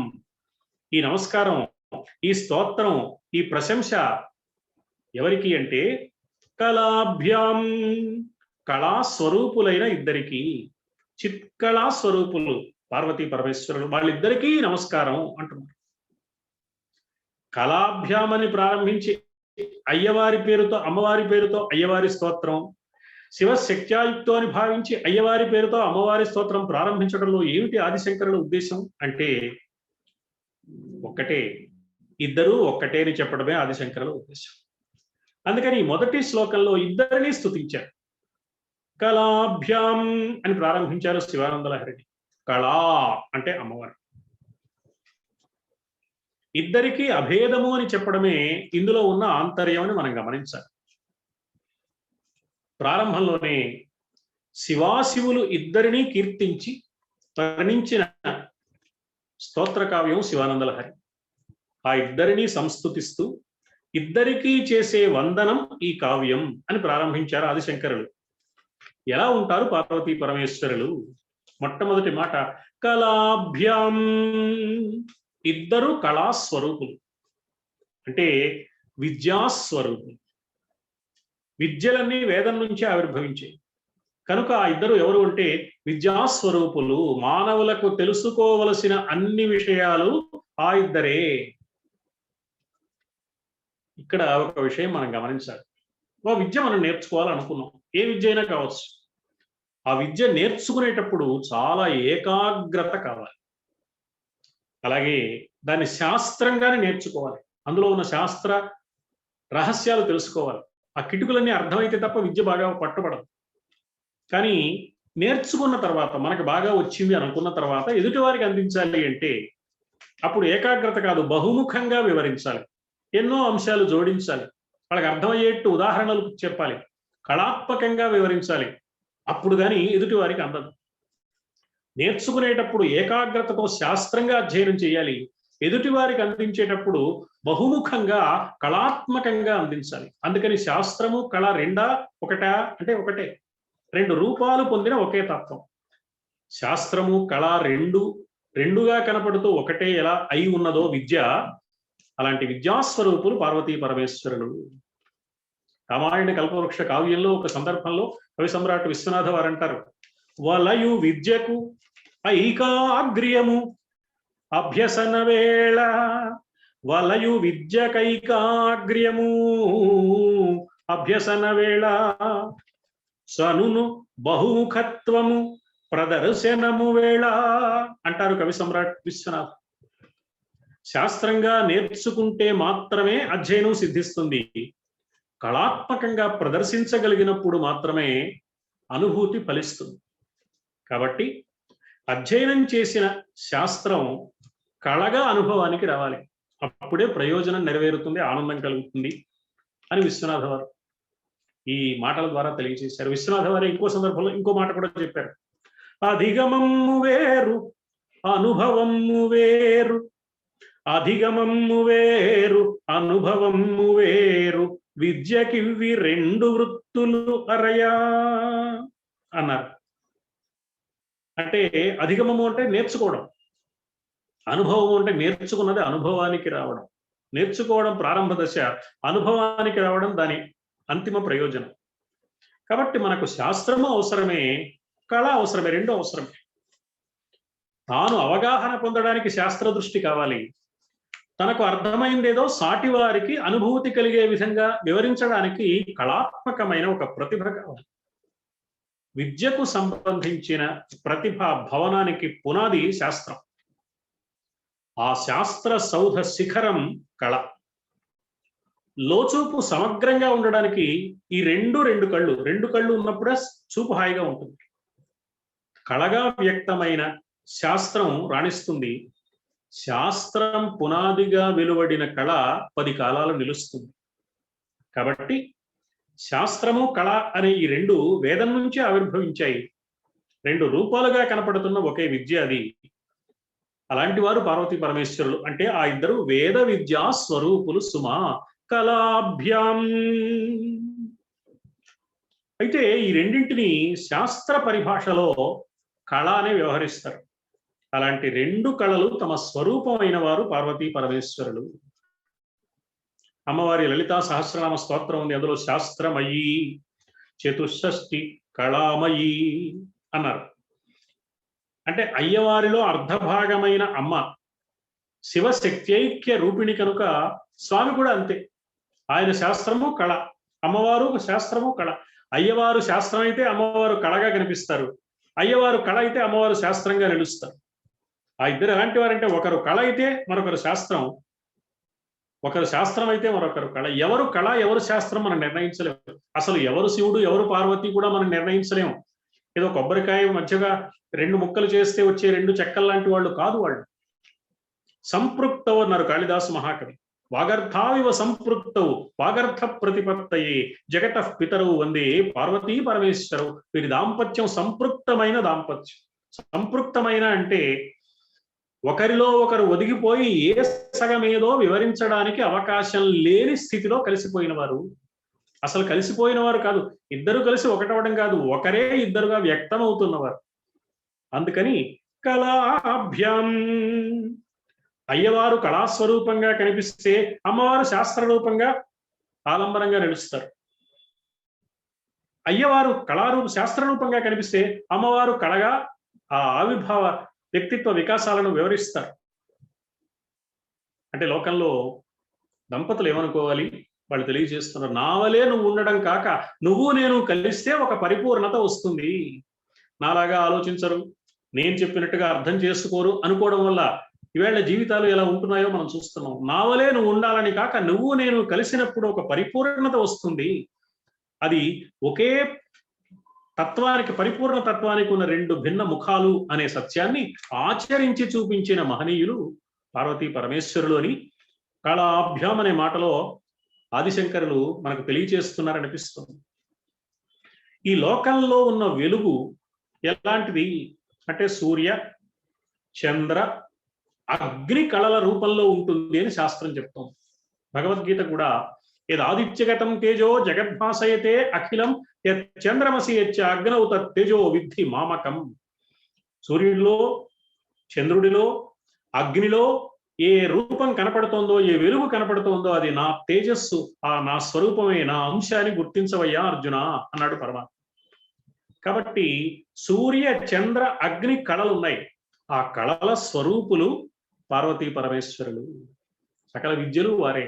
ఈ నమస్కారం, ఈ స్తోత్రం, ఈ ప్రశంస ఎవరికి అంటే కళాభ్యాం, కళాస్వరూపులైన ఇద్దరికి, చిత్కళా స్వరూపులు పార్వతీ పరమేశ్వరులు, వాళ్ళిద్దరికీ నమస్కారం అంటున్నారు. కళాభ్యాం అని ప్రారంభించి అయ్యవారి పేరుతో అమ్మవారి పేరుతో అయ్యవారి స్తోత్రం, శివశక్త్యాయుక్తో అని భావించి అయ్యవారి పేరుతో అమ్మవారి స్తోత్రం ప్రారంభించడంలో ఏమిటి ఆదిశంకరుల ఉద్దేశం అంటే ఒక్కటే, ఇద్దరూ ఒక్కటే అని చెప్పడమే ఆదిశంకరుల ఉద్దేశం. అందుకని మొదటి శ్లోకంలో ఇద్దరిని స్తుతించారు. కళాభ్యాం అని ప్రారంభించారు శివానంద లహరిని. కళా అంటే అమ్మవారు. ఇద్దరికీ అభేదము అని చెప్పడమే ఇందులో ఉన్న ఆంతర్యం అని మనం గమనించాలి. ప్రారంభంలోనే శివాశివులు ఇద్దరినీ కీర్తించి వర్ణించిన స్తోత్ర కావ్యం శివానంద లహరి. ఆ ఇద్దరినీ సంస్తుతిస్తూ ఇద్దరికీ చేసే వందనం ఈ కావ్యం అని ప్రారంభించారు ఆదిశంకరులు. ఎలా ఉంటారు పార్వతీ పరమేశ్వరులు? మొట్టమొదటి మాట కళాభ్యాం. ఇద్దరు కళాస్వరూపులు అంటే విద్యాస్వరూపులు. విద్యలన్నీ వేదం నుంచి ఆవిర్భవించాయి కనుక ఆ ఇద్దరు ఎవరు అంటే విద్యాస్వరూపులు. మానవులకు తెలుసుకోవలసిన అన్ని విషయాలు ఆ ఇద్దరే. ఇక్కడ ఒక విషయం మనం గమనించాలి. ఓ విద్య మనం నేర్చుకోవాలనుకున్నాం, ఏ విద్య అయినా కావచ్చు. ఆ విద్య నేర్చుకునేటప్పుడు చాలా ఏకాగ్రత కావాలి. అలాగే దాన్ని శాస్త్రంగానే నేర్చుకోవాలి. అందులో ఉన్న శాస్త్ర రహస్యాలు తెలుసుకోవాలి. ఆ కిటుకులన్నీ అర్థమైతే తప్ప విద్య బాగా పట్టుబడదు. కానీ నేర్చుకున్న తర్వాత మనకు బాగా వచ్చింది అనుకున్న తర్వాత ఎదుటి వారికి అందించాలి అంటే అప్పుడు ఏకాగ్రత కాదు, బహుముఖంగా వివరించాలి, ఎన్నో అంశాలు జోడించాలి, వాళ్ళకి అర్థమయ్యేట్టు ఉదాహరణలు చెప్పాలి, కళాత్మకంగా వివరించాలి. అప్పుడు కానీ ఎదుటి వారికి అందదు. నేర్చుకునేటప్పుడు ఏకాగ్రతతో శాస్త్రంగా అధ్యయనం చేయాలి. ఎదుటి వారికి అందించేటప్పుడు బహుముఖంగా కళాత్మకంగా అందించాలి. అందుకని శాస్త్రము కళ రెండా ఒకటా అంటే ఒకటే, రెండు రూపాలు పొందిన ఒకే తత్వం. శాస్త్రము కళ రెండుగా కనపడుతూ ఒకటే ఎలా అయి ఉన్నదో విద్య, అలాంటి విద్యాస్వరూపులు పార్వతీ పరమేశ్వరులు. రామాయణ కల్పవృక్ష కావ్యంలో ఒక సందర్భంలో కవి సమ్రాట్ విశ్వనాథ వారు అంటారు, వలయు విద్యకు ఐకాగ్ర్యము అభ్యసన వేళ, వలయు విద్యకైకాగ్ర్యము అభ్యసన వేళ, సనును బహుముఖత్వము ప్రదర్శనము వేళ అంటారు కవి సమ్రాట్ విశ్వనాథ్. శాస్త్రంగా నేర్చుకుంటే మాత్రమే అధ్యయనం సిద్ధిస్తుంది. కళాత్మకంగా ప్రదర్శించగలిగినప్పుడు మాత్రమే అనుభూతి ఫలిస్తుంది. కాబట్టి అధ్యయనం చేసిన శాస్త్రం కళగా అనుభవానికి రావాలి. అప్పుడే ప్రయోజనం నెరవేరుతుంది, ఆనందం కలుగుతుంది అని విశ్వనాథ వారు ఈ మాటల ద్వారా తెలియజేశారు. విశ్వనాథ వారు ఇంకో సందర్భంలో ఇంకో మాట కూడా చెప్పారు, అధిగమము వేరు అనుభవము వేరు, అధిగమము వేరు అనుభవము వేరు, విద్యకివి రెండు వృత్తులు అరయా అన్నారు. అంటే అధిగమము అంటే నేర్చుకోవడం, అనుభవము అంటే నేర్చుకున్నది అనుభవానికి రావడం, నేర్చుకోవడం ప్రారంభ దశ, అనుభవానికి రావడం దాని అంతిమ ప్రయోజనం. కాబట్టి మనకు శాస్త్రము అవసరమే, కళ అవసరమే, రెండు అవసరమే. తాను అవగాహన పొందడానికి శాస్త్ర దృష్టి కావాలి, తనకు అర్థమైందేదో సాటి వారికి అనుభూతి కలిగే విధంగా వివరించడానికి కళాత్మకమైన ఒక ప్రతిభ కావాలి. విద్యకు సంబంధించిన ప్రతిభా భవనానికి పునాది శాస్త్రం. ఆ శాస్త్ర సౌధ శిఖరం కళ. లోచూపు సమగ్రంగా ఉండడానికి ఈ రెండు కళ్ళు ఉన్నప్పుడే చూపు హాయిగా ఉంటుంది. కళగా వ్యక్తమైన శాస్త్రం రాణిస్తుంది. శాస్త్రం పునాదిగా వెలువడిన కళ 10 కాలాలు నిలుస్తుంది. కాబట్టి శాస్త్రము కళ అనే ఈ రెండు వేదం నుంచి ఆవిర్భవించాయి. రెండు రూపాలుగా కనపడుతున్న ఒకే విద్య అది. అలాంటి వారు పార్వతీ పరమేశ్వరులు. అంటే ఆ ఇద్దరు వేద విద్యా స్వరూపులు సుమా కళాభ్యాం. అయితే ఈ రెండింటిని శాస్త్ర పరిభాషలో కళ అనే వ్యవహరిస్తారు. అలాంటి రెండు కళలు తమ స్వరూపమైన వారు పార్వతీ పరమేశ్వరులు. అమ్మవారి లలితా సహస్రనామ స్తోత్రం ఉంది, అందులో శాస్త్రమయీ చతుషష్ఠి కళామయీ అన్నారు. అంటే అయ్యవారిలో అర్ధభాగమైన అమ్మ శివశక్త్యైక్య రూపిణి కనుక స్వామి కూడా అంతే. ఆయన శాస్త్రము కళ, అమ్మవారు శాస్త్రము కళ. అయ్యవారు శాస్త్రం అయితే అమ్మవారు కళగా కనిపిస్తారు, అయ్యవారు కళ అయితే అమ్మవారు శాస్త్రంగా నిలుస్తారు. ఆ ఇద్దరు ఎలాంటి వారంటే ఒకరు కళ అయితే మరొకరు శాస్త్రం, ఒకరు శాస్త్రం అయితే మరొకరు కళ. ఎవరు కళ ఎవరు శాస్త్రం మనం నిర్ణయించలేము. అసలు ఎవరు శివుడు ఎవరు పార్వతి కూడా మనం నిర్ణయించలేము. ఏదో కొబ్బరికాయ మధ్యగా 2 ముక్కలు చేస్తే వచ్చే 2 చెక్కలు లాంటి వాళ్ళు కాదు వాళ్ళు. సంపృక్తవు అన్నారు కాళిదాసు మహాకవి. వాగర్థావివ సంపృక్తవు వాగర్థ ప్రతిపత్తయే జగత పితరవు వందే పార్వతీ పరమేశ్వరవు. వీరి దాంపత్యం సంపృక్తమైన దాంపత్యం. సంపృక్తమైన అంటే ఒకరిలో ఒకరు ఒదిగిపోయి ఏ సగమేదో వివరించడానికి అవకాశం లేని స్థితిలో కలిసిపోయిన వారు. అసలు కలిసిపోయిన వారు కాదు, ఇద్దరు కలిసి ఒకటవడం కాదు, ఒకరే ఇద్దరుగా వ్యక్తం అవుతున్నవారు. అందుకని కళాభ్యాం. అయ్యవారు కళాస్వరూపంగా కనిపిస్తే అమ్మవారు శాస్త్రరూపంగా ఆలంబనంగా నిలుస్తారు. అయ్యవారు శాస్త్రరూపంగా కనిపిస్తే అమ్మవారు కళగా ఆ ఆవిర్భావ వ్యక్తిత్వ వికాసాలను వివరిస్తారు. అంటే లోకంలో దంపతులు ఏమనుకోవాలి, వాళ్ళు తెలియజేస్తున్నారు, నావలే నువ్వు ఉండడం కాక నువ్వు నేను కలిస్తే ఒక పరిపూర్ణత వస్తుంది. నాలాగా ఆలోచించరు, నేను చెప్పినట్టుగా అర్థం చేసుకోరు అనుకోవడం వల్ల ఈవేళ జీవితాలు ఎలా ఉంటున్నాయో మనం చూస్తున్నాం. నావలే నువ్వు ఉండాలని కాక నువ్వు నేను కలిసినప్పుడు ఒక పరిపూర్ణత వస్తుంది. అది ఒకే తత్వానికి, పరిపూర్ణ తత్వానికి ఉన్న 2 భిన్న ముఖాలు అనే సత్యాన్ని ఆచరించి చూపించిన మహనీయులు పార్వతీ పరమేశ్వరులు అని కళాభ్యాం అనే మాటలో ఆదిశంకరులు మనకు తెలియచేస్తున్నారనిపిస్తుంది. ఈ లోకంలో ఉన్న వెలుగు ఎలాంటిది అంటే సూర్య చంద్ర అగ్ని కళల రూపంలో ఉంటుంది అని శాస్త్రం చెప్తోంది. భగవద్గీత కూడా యదాదిత్యగతం తేజో జగద్భాసయతే అఖిలం చంద్రమసి యచ్చ అగ్నౌ తేజో విద్ధి మామకం. సూర్యుడిలో చంద్రుడిలో అగ్నిలో ఏ రూపం కనపడుతోందో, ఏ వెలుగు కనపడుతోందో అది నా తేజస్సు, నా స్వరూపమే, నా అంశాన్ని గుర్తించవయ్యా అర్జున అన్నాడు పరమాత్మ. కాబట్టి సూర్య చంద్ర అగ్ని కళలు ఉన్నాయి. ఆ కళల స్వరూపులు పార్వతీ పరమేశ్వరులు. సకల విద్యలు వారే.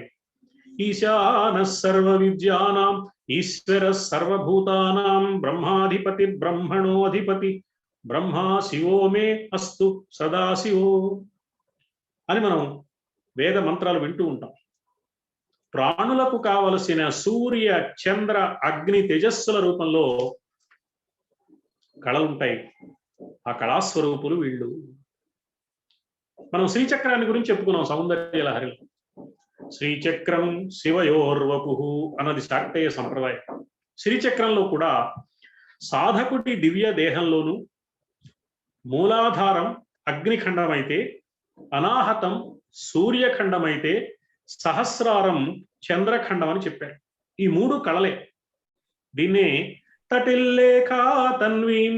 ఈశాన సర్వ విద్యానాం ఈశ్వర సర్వభూతానాం బ్రహ్మాధిపతి బ్రహ్మణోధిపతి బ్రహ్మా శివో మే అస్తు సదాశివో అని మనం వేద మంత్రాలు వింటూ ఉంటాం. ప్రాణులకు కావలసిన సూర్య చంద్ర అగ్ని తేజస్సుల రూపంలో కళలుంటాయి. ఆ కళాస్వరూపులు వీళ్ళు. మనం శ్రీచక్రాన్ని గురించి చెప్పుకున్నాం సౌందర్య లహరిలో. శ్రీచక్రం శివయోర్వపు అన్నది శాక్తేయ సంప్రదాయం. శ్రీచక్రంలో కూడా సాధకుడి దివ్య దేహంలోను మూలాధారం అగ్నిఖండం అయితే, అనాహతం సూర్యఖండం అయితే, సహస్రారం చంద్రఖండం అని చెప్పారు. ఈ మూడు కళలే. దీన్నే తటిల్లేఖా తన్వీం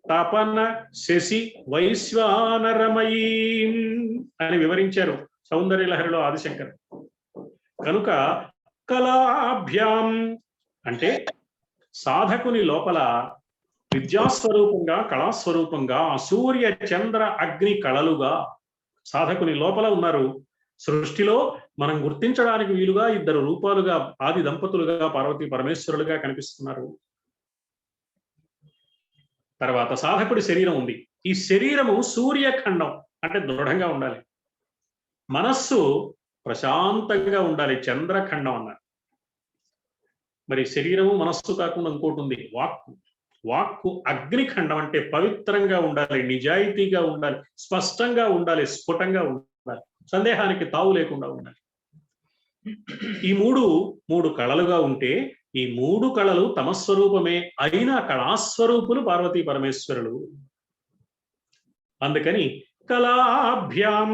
తపన శశి వైశ్వానరమయీం అని వివరించారు సౌందర్య లహరిలో ఆదిశంకర్. కనుక కళాభ్యాం అంటే సాధకుని లోపల విద్యాస్వరూపంగా కళాస్వరూపంగా సూర్య చంద్ర అగ్ని కళలుగా సాధకుని లోపల ఉన్నారు. సృష్టిలో మనం గుర్తించడానికి వీలుగా ఇద్దరు రూపాలుగా ఆది దంపతులుగా పార్వతీ పరమేశ్వరులుగా కనిపిస్తున్నారు. తర్వాత సాధకుడి శరీరం ఉంది. ఈ శరీరము సూర్యఖండం అంటే దృఢంగా ఉండాలి. మనస్సు ప్రశాంతంగా ఉండాలి, చంద్రఖండం అన్నారు. మరి శరీరము మనస్సు కాకుండా ఇంకోటి ఉంది, వాక్కు. వాక్కు అగ్నిఖండం అంటే పవిత్రంగా ఉండాలి, నిజాయితీగా ఉండాలి, స్పష్టంగా ఉండాలి, స్ఫుటంగా ఉండాలి, సందేహానికి తావు లేకుండా ఉండాలి. ఈ మూడు కళలుగా ఉంటే ఈ మూడు కళలు తమ స్వరూపమే అయిన కళాస్వరూపులు పార్వతీ పరమేశ్వరులు. అందుకని కళాభ్యాం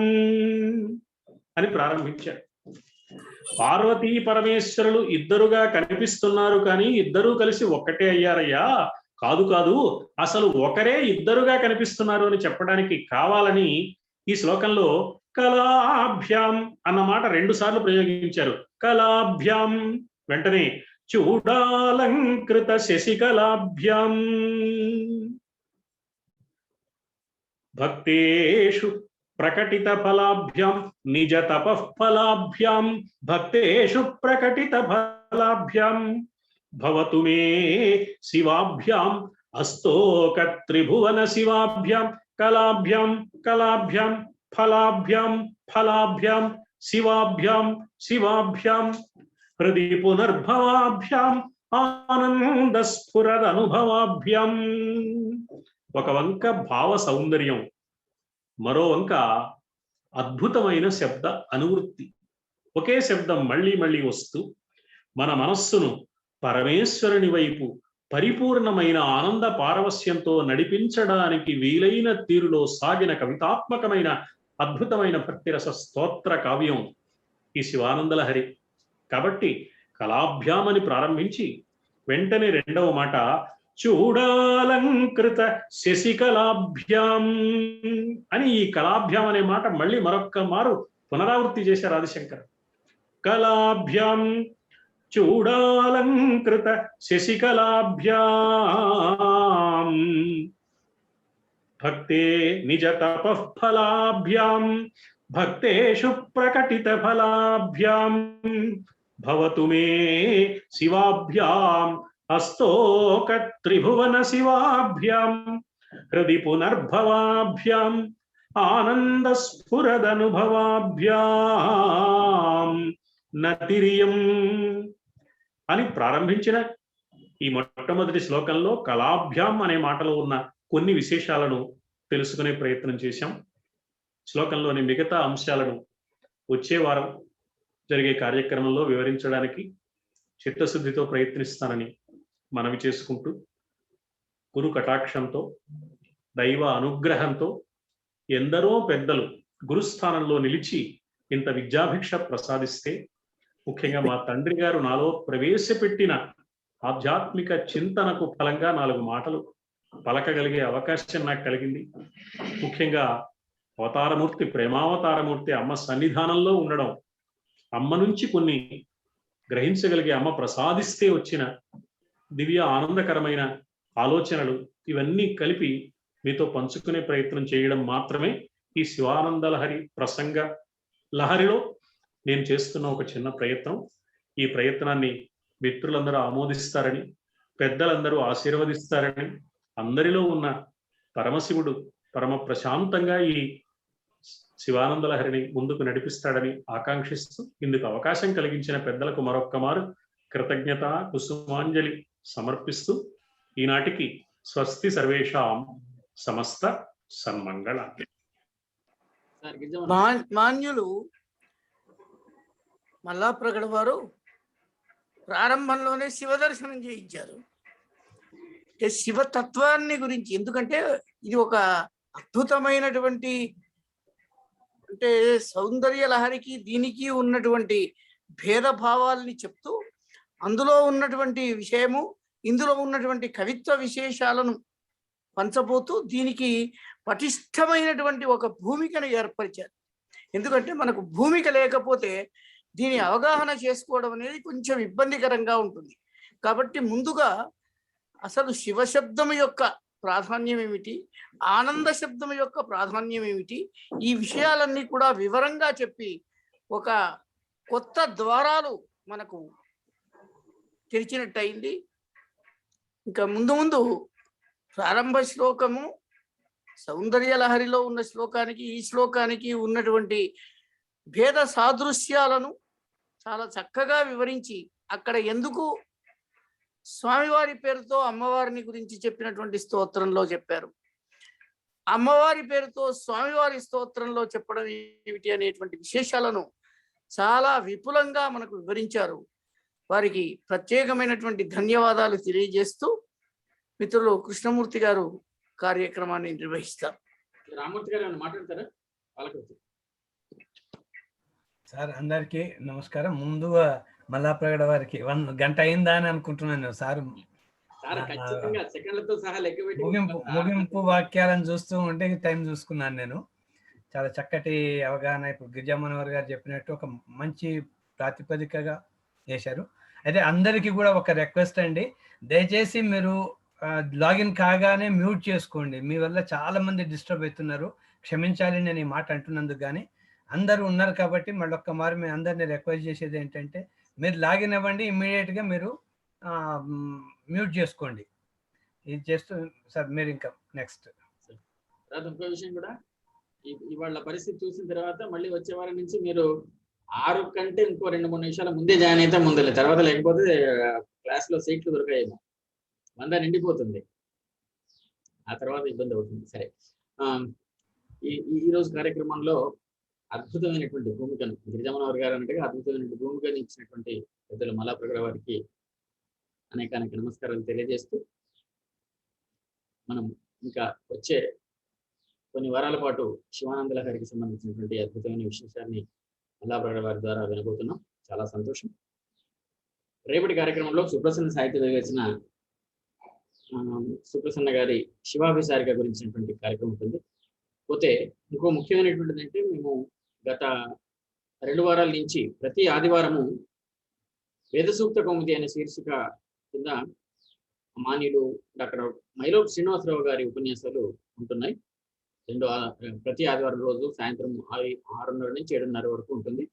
అని ప్రారంభించారు. పార్వతీ పరమేశ్వరులు ఇద్దరుగా కనిపిస్తున్నారు, కానీ ఇద్దరూ కలిసి ఒక్కటే అయ్యారయ్యా. కాదు కాదు, అసలు ఒకరే ఇద్దరుగా కనిపిస్తున్నారు అని చెప్పడానికి కావాలని ఈ శ్లోకంలో కళాభ్యాం అన్నమాట 2 సార్లు ప్రయోగించారు. కళాభ్యాం వెంటనే చూడాలంకృత శశికళాభ్యాం భక్తేషు ప్రకటిత ఫలాభ్యాం నిజ తపఃఫలాభ్యాం భక్తేషు ప్రకటిత ఫలాభ్యాం భవతు మే శివాభ్యాం అస్తోక త్రిభువన శివాభ్యాం కళాభ్యాం కళాభ్యాం ఫలాభ్యాం ఫలాభ్యాం శివాభ్యాం శివాభ్యాం హృది పునర్భవాభ్యాం ఆనంద స్ఫురదనుభవాభ్యాం. ఒక వంక భావ సౌందర్యం, మరో వంక అద్భుతమైన శబ్ద అనువృత్తి. ఒకే శబ్దం మళ్ళీ మళ్ళీ వస్తూ మన మనస్సును పరమేశ్వరుని వైపు పరిపూర్ణమైన ఆనంద పారవస్యంతో నడిపించడానికి వీలైన తీరులో సాగిన కవితాత్మకమైన అద్భుతమైన భక్తిరస స్తోత్ర కావ్యం ఈ శివానందలహరి. కాబట్టి కళాభ్యామని ప్రారంభించి వెంటనే 2వ మాట చూడాలంకృత శశికళాభ్యాం అని ఈ కళాభ్యాం అనే మాట మళ్ళీ మరొక్క మారు పునరావృత్తి చేశారు ఆదిశంకర్. కళాభ్యాం చూడాలంకృత శశికళాభ్యాం భక్తే నిజ తపఃఫలాభ్యాం భక్తేషు ప్రకటిత ఫలాభ్యాం భవతు మే శివాభ్యాం అస్తోక త్రిభువన శివాభ్యాం హృది పునర్భవాభ్యాం ఆనంద స్ఫురదనుభవాభ్యాం నతిరియం అని ప్రారంభించిన ఈ మొట్టమొదటి శ్లోకంలో కళాభ్యాం అనే మాటలో ఉన్న కొన్ని విశేషాలను తెలుసుకునే ప్రయత్నం చేశాం. శ్లోకంలోని మిగతా అంశాలను వచ్చే వారం జరిగే కార్యక్రమంలో వివరించడానికి చిత్తశుద్ధితో ప్రయత్నిస్తానని మనవి చేసుకుంటూ, గురు కటాక్షంతో, దైవ అనుగ్రహంతో ఎందరో పెద్దలు గురుస్థానంలో నిలిచి ఇంత విద్యాభిక్ష ప్రసాదిస్తే, ముఖ్యంగా మా తండ్రి గారు నాలో ప్రవేశపెట్టిన ఆధ్యాత్మిక చింతనకు ఫలంగా 4 మాటలు పలకగలిగే అవకాశం నాకు కలిగింది. ముఖ్యంగా అవతారమూర్తి, ప్రేమావతారమూర్తి అమ్మ సన్నిధానంలో ఉండడం, అమ్మ నుంచి కొన్ని గ్రహించగలిగే, అమ్మ ప్రసాదిస్తే వచ్చిన దివ్య ఆనందకరమైన ఆలోచనలు, ఇవన్నీ కలిపి మీతో పంచుకునే ప్రయత్నం చేయడం మాత్రమే ఈ శివానంద లహరి ప్రసంగ లహరిలో నేను చేస్తున్న ఒక చిన్న ప్రయత్నం. ఈ ప్రయత్నాన్ని మిత్రులందరూ ఆమోదిస్తారని, పెద్దలందరూ ఆశీర్వదిస్తారని, అందరిలో ఉన్న పరమశివుడు పరమ ప్రశాంతంగా ఈ శివానంద లహరిని ముందుకు నడిపిస్తాడని ఆకాంక్షిస్తూ, ఇందుకు అవకాశం కలిగించిన పెద్దలకు మరొక్కమారు కృతజ్ఞత కుసుమాంజలి సమర్పిస్తూ, ఈనాటికి స్వస్తి సర్వేషాం సమస్త సన్మంగళ. మాన్యులు మల్లాప్రగడ వారు ప్రారంభంలోనే శివ దర్శనం చేయించారు. శివతత్వాన్ని గురించి, ఎందుకంటే ఇది ఒక అద్భుతమైనటువంటి, అంటే సౌందర్య లహరికి దీనికి ఉన్నటువంటి భేదభావాల్ని చెప్తూ, అందులో ఉన్నటువంటి విషయము, ఇందులో ఉన్నటువంటి కవిత్వ విశేషాలను పంచబోతూ దీనికి పటిష్టమైనటువంటి ఒక భూమికను ఏర్పరిచారు. ఎందుకంటే మనకు భూమిక లేకపోతే దీని అవగాహన చేసుకోవడం అనేది కొంచెం ఇబ్బందికరంగా ఉంటుంది. కాబట్టి ముందుగా అసలు శివశబ్దం యొక్క ప్రాధాన్యం ఏమిటి, ఆనంద శబ్దం యొక్క ప్రాధాన్యం ఏమిటి, ఈ విషయాలన్నీ కూడా వివరంగా చెప్పి ఒక కొత్త ద్వారాలు మనకు తెరిచినట్టయింది. ఇంకా ముందు ముందు ప్రారంభ శ్లోకము సౌందర్య లహరిలో ఉన్న శ్లోకానికి ఈ శ్లోకానికి ఉన్నటువంటి భేద సాదృశ్యాలను చాలా చక్కగా వివరించి, అక్కడ ఎందుకు స్వామివారి పేరుతో అమ్మవారిని గురించి చెప్పినటువంటి స్తోత్రంలో చెప్పారు, అమ్మవారి పేరుతో స్వామివారి స్తోత్రంలో చెప్పడం ఏమిటి అనేటువంటి విశేషాలను చాలా విపులంగా మనకు వివరించారు. వారికి ప్రత్యేకమైనటువంటి ధన్యవాదాలు తెలియజేస్తూ మిత్రులు కృష్ణమూర్తి గారు కార్యక్రమాన్ని నిర్వహిస్తారు. రామూర్తి గారు మాట్లాడతారా? సార్ అందరికీ నమస్కారం. ముందుగా మల్లాప్రగడ వారికి 1 గంట అయిందా అని అనుకుంటున్నాను సార్. ముగింపు వాక్యాలను చూస్తూ ఉంటే టైం చూసుకున్నాను నేను. చాలా చక్కటి అవగాహన ఇప్పుడు గిరిజామనోహర్ గారు చెప్పినట్టు ఒక మంచి ప్రాతిపదికగా చేశారు. అయితే అందరికీ కూడా ఒక రిక్వెస్ట్ అండి, దయచేసి మీరు లాగిన్ కాగానే మ్యూట్ చేసుకోండి. మీ వల్ల చాలా మంది డిస్టర్బ్ అవుతున్నారు. క్షమించాలి నేను ఈ మాట అంటున్నందుకు. కానీ అందరూ ఉన్నారు కాబట్టి మళ్ళొక్క మారు మేము అందరినీ రిక్వెస్ట్ చేసేది ఏంటంటే, మీరు లాగిన్ అవ్వండి, ఇమ్మీడియట్గా మీరు మ్యూట్ చేసుకోండి. ఇది చేస్తూ సార్ మీరు ఇంకా నెక్స్ట్. ఇంకో విషయం కూడా, ఇవాళ పరిస్థితి చూసిన తర్వాత మళ్ళీ వచ్చే వారం నుంచి మీరు 6 కంటే ఇంకో 2-3 నిమిషాల ముందే జాయిన్ అయితే ముందలే, తర్వాత లేకపోతే క్లాస్లో సీట్లు దొరకాయేమో, 100 నిండిపోతుంది, ఆ తర్వాత ఇబ్బంది అవుతుంది. సరే, ఈరోజు కార్యక్రమంలో అద్భుతమైనటువంటి భూమికను గిరిజామనోహర్ గారు అన్నట్టుగా అద్భుతమైన భూమికను ఇచ్చినటువంటి పెద్దలు మల్లాప్రగడ వారికి అనేక నమస్కారాలు తెలియజేస్తూ, మనం ఇంకా వచ్చే కొన్ని వారాల పాటు శివానంద లహరికి సంబంధించినటువంటి అద్భుతమైన విశేషాన్ని మల్లాప్రగడ వారి ద్వారా వినబోతున్నాం. చాలా సంతోషం. రేపటి కార్యక్రమంలో సుప్రసన్న సాహిత్య వేసిన సుప్రసన్న గారి శివాభిసారిక గురించినటువంటి కార్యక్రమం ఉంటుంది. పోతే ఇంకో ముఖ్యమైనటువంటిది అంటే, మేము గత 2 వారాల నుంచి ప్రతి ఆదివారము వేద సూక్త కౌముది అనే శీర్షిక కింద మాన్యులు డాక్టర్ మైలోపు శ్రీనివాసరావు గారి ఉపన్యాసాలు ఉంటున్నాయి. ప్రతి ఆదివారం రోజు సాయంత్రం 6:30 నుంచి 7:30 వరకు ఉంటుంది.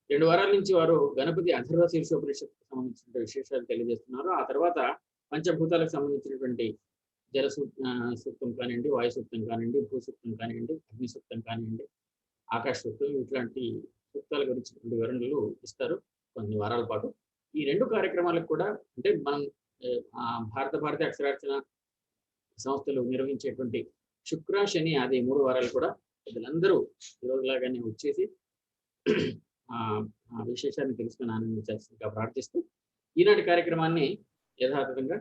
2 వారాల నుంచి వారు గణపతి అథర్వ శీర్షోపనిషత్తుకు సంబంధించిన విశేషాలు తెలియజేస్తున్నారు. ఆ తర్వాత పంచభూతాలకు సంబంధించినటువంటి జల సూక్తం కానివ్వండి, వాయు సూక్తం కానివ్వండి, భూ సూక్తం కానివ్వండి, అగ్ని సూక్తం కానివ్వండి, ఆకాశ సూక్తం, ఇట్లాంటి సూక్తాల గురించి వివరణలు ఇస్తారు కొన్ని వారాల పాటు. ఈ 2 కార్యక్రమాలకు కూడా, అంటే మనం భారత అక్షరార్చన సంస్థలు నిర్వహించేటువంటి శుక్ర, శని, ఆది 3 వారాలు కూడా పెద్దలందరూ ఈరోజులాగానే వచ్చేసి ఆ విశేషాన్ని తెలుసుకుని ఆనందించాల్సిందిగా ప్రార్థిస్తూ ఈనాటి కార్యక్రమాన్ని యథాతథంగా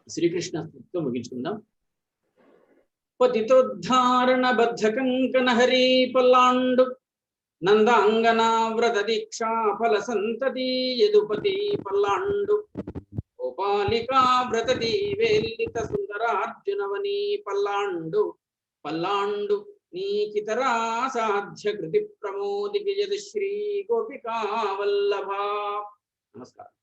శ్రీకృష్ణ స్తుతితో ముగించుకుందాం. పతితోద్ధారణ బద్ధ కంకణ హరి పల్లాండు నందాంగనా వ్రత దీక్షా ఫల సంతతి యదుపతి పల్లాండు గోపాలికా వ్రతతి వేల్లిత సుందరార్జునవని పల్లాండు పల్లాండు నీకితరా సాధ్య కృతి ప్రమోదికి యదు శ్రీ గోపికా వల్లభ. నమస్కారం.